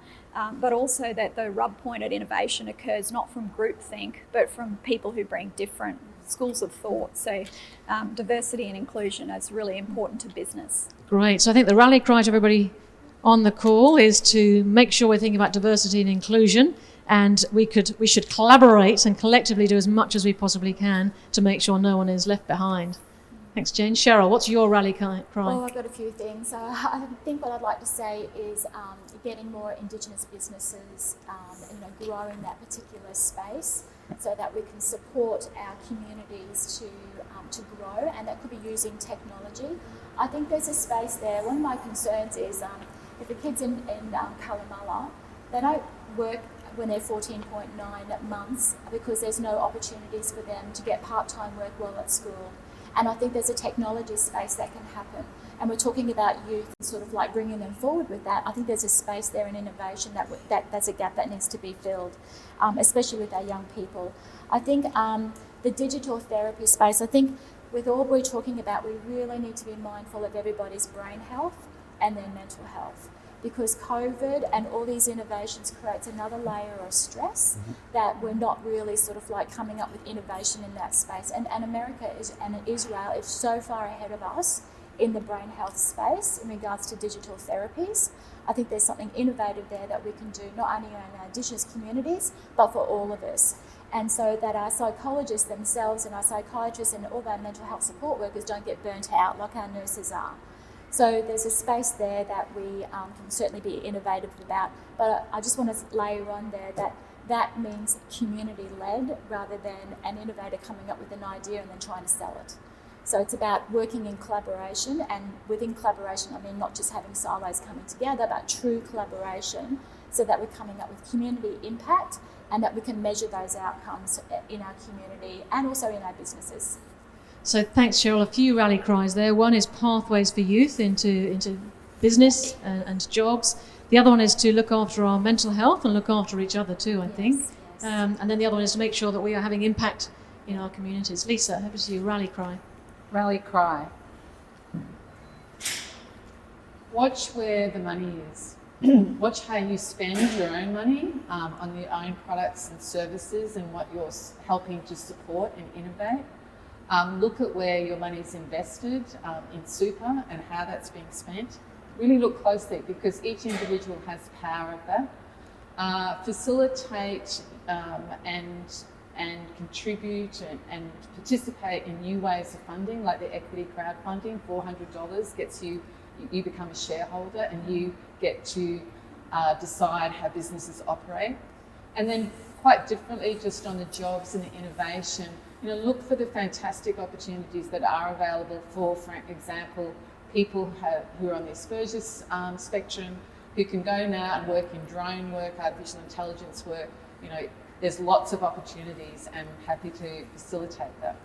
but also that the rub-pointed innovation occurs not from groupthink, but from people who bring different schools of thought. So diversity and inclusion is really important to business. Great. So I think the rally cry to everybody on the call is to make sure we're thinking about diversity and inclusion, and we should collaborate and collectively do as much as we possibly can to make sure no one is left behind. Thanks, Jane. Cheryl, what's your rally cry? Well, I've got a few things. I think what I'd like to say is getting more Indigenous businesses, growing that particular space so that we can support our communities to grow, and that could be using technology. I think there's a space there. One of my concerns is if the kids in Kalamala, they don't work when they're 14.9 months because there's no opportunities for them to get part-time work while at school. And I think there's a technology space that can happen. And we're talking about youth and sort of like bringing them forward with that. I think there's a space there in innovation that's a gap that needs to be filled, especially with our young people. I think the digital therapy space, I think with all we're talking about, we really need to be mindful of everybody's brain health and their mental health, because COVID and all these innovations creates another layer of stress that we're not really sort of like coming up with innovation in that space. And America and Israel is so far ahead of us in the brain health space in regards to digital therapies. I think there's something innovative there that we can do, not only in our Indigenous communities, but for all of us. And so that our psychologists themselves and our psychiatrists and all our mental health support workers don't get burnt out like our nurses are. So there's a space there that we can certainly be innovative about. But I just want to layer on there that means community-led rather than an innovator coming up with an idea and then trying to sell it. So it's about working in collaboration, and within collaboration, I mean not just having silos coming together, but true collaboration, so that we're coming up with community impact and that we can measure those outcomes in our community and also in our businesses. So thanks, Cheryl. A few rally cries there. One is pathways for youth into business and jobs. The other one is to look after our mental health and look after each other too, I think. Yes. And then the other one is to make sure that we are having impact in our communities. Lisa, over to you. Rally cry. Rally cry. Watch where the money is. Watch how you spend your own money on your own products and services and what you're helping to support and innovate. Look at where your money's invested in super and how that's being spent. Really look closely, because each individual has power of that. Facilitate and contribute and participate in new ways of funding, like the equity crowdfunding. $400 gets you become a shareholder and you get to decide how businesses operate. And then quite differently, just on the jobs and the innovation, look for the fantastic opportunities that are available for example, people who are on the Asperger's spectrum, who can go now and work in drone work, artificial intelligence work. There's lots of opportunities, and I'm happy to facilitate that.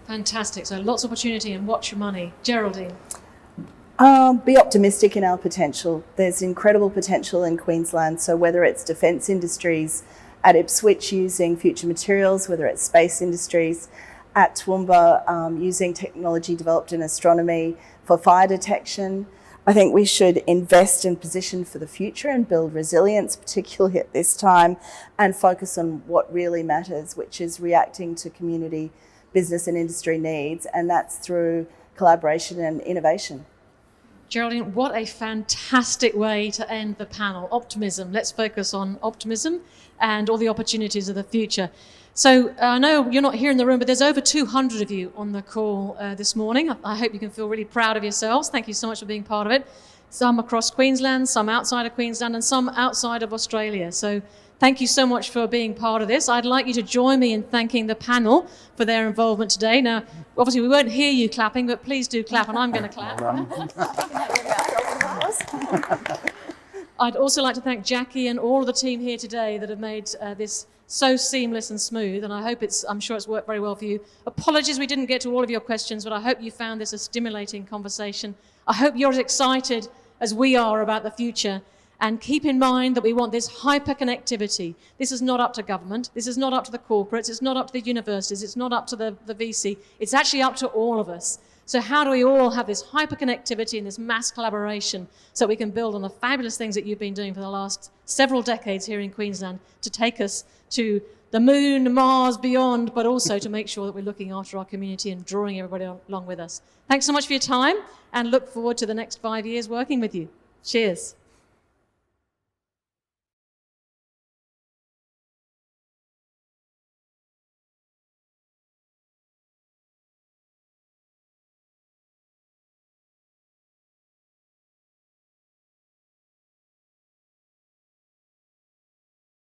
Fantastic. So lots of opportunity, and watch your money. Geraldine. Be optimistic in our potential. There's incredible potential in Queensland. So whether it's defence industries at Ipswich using future materials, whether it's space industries at Toowoomba using technology developed in astronomy for fire detection, I think we should invest and position for the future and build resilience, particularly at this time, and focus on what really matters, which is reacting to community, business and industry needs, and that's through collaboration and innovation. Geraldine, what a fantastic way to end the panel. Optimism. Let's focus on optimism and all the opportunities of the future. So I know you're not here in the room, but there's over 200 of you on the call this morning. I hope you can feel really proud of yourselves. Thank you so much for being part of it. Some across Queensland, some outside of Queensland, and some outside of Australia. So thank you so much for being part of this. I'd like you to join me in thanking the panel for their involvement today. Now, obviously we won't hear you clapping, but please do clap, and I'm going to clap. I'd also like to thank Jackie and all of the team here today that have made this so seamless and smooth, and I'm sure it's worked very well for you. Apologies we didn't get to all of your questions, but I hope you found this a stimulating conversation. I hope you're as excited as we are about the future, and keep in mind that we want this hyper-connectivity. This is not up to government, this is not up to the corporates, it's not up to the universities, it's not up to the VC, it's actually up to all of us. So how do we all have this hyper-connectivity and this mass collaboration so we can build on the fabulous things that you've been doing for the last several decades here in Queensland to take us to the moon, Mars, beyond, but also to make sure that we're looking after our community and drawing everybody along with us. Thanks so much for your time, and look forward to the next 5 years working with you. Cheers.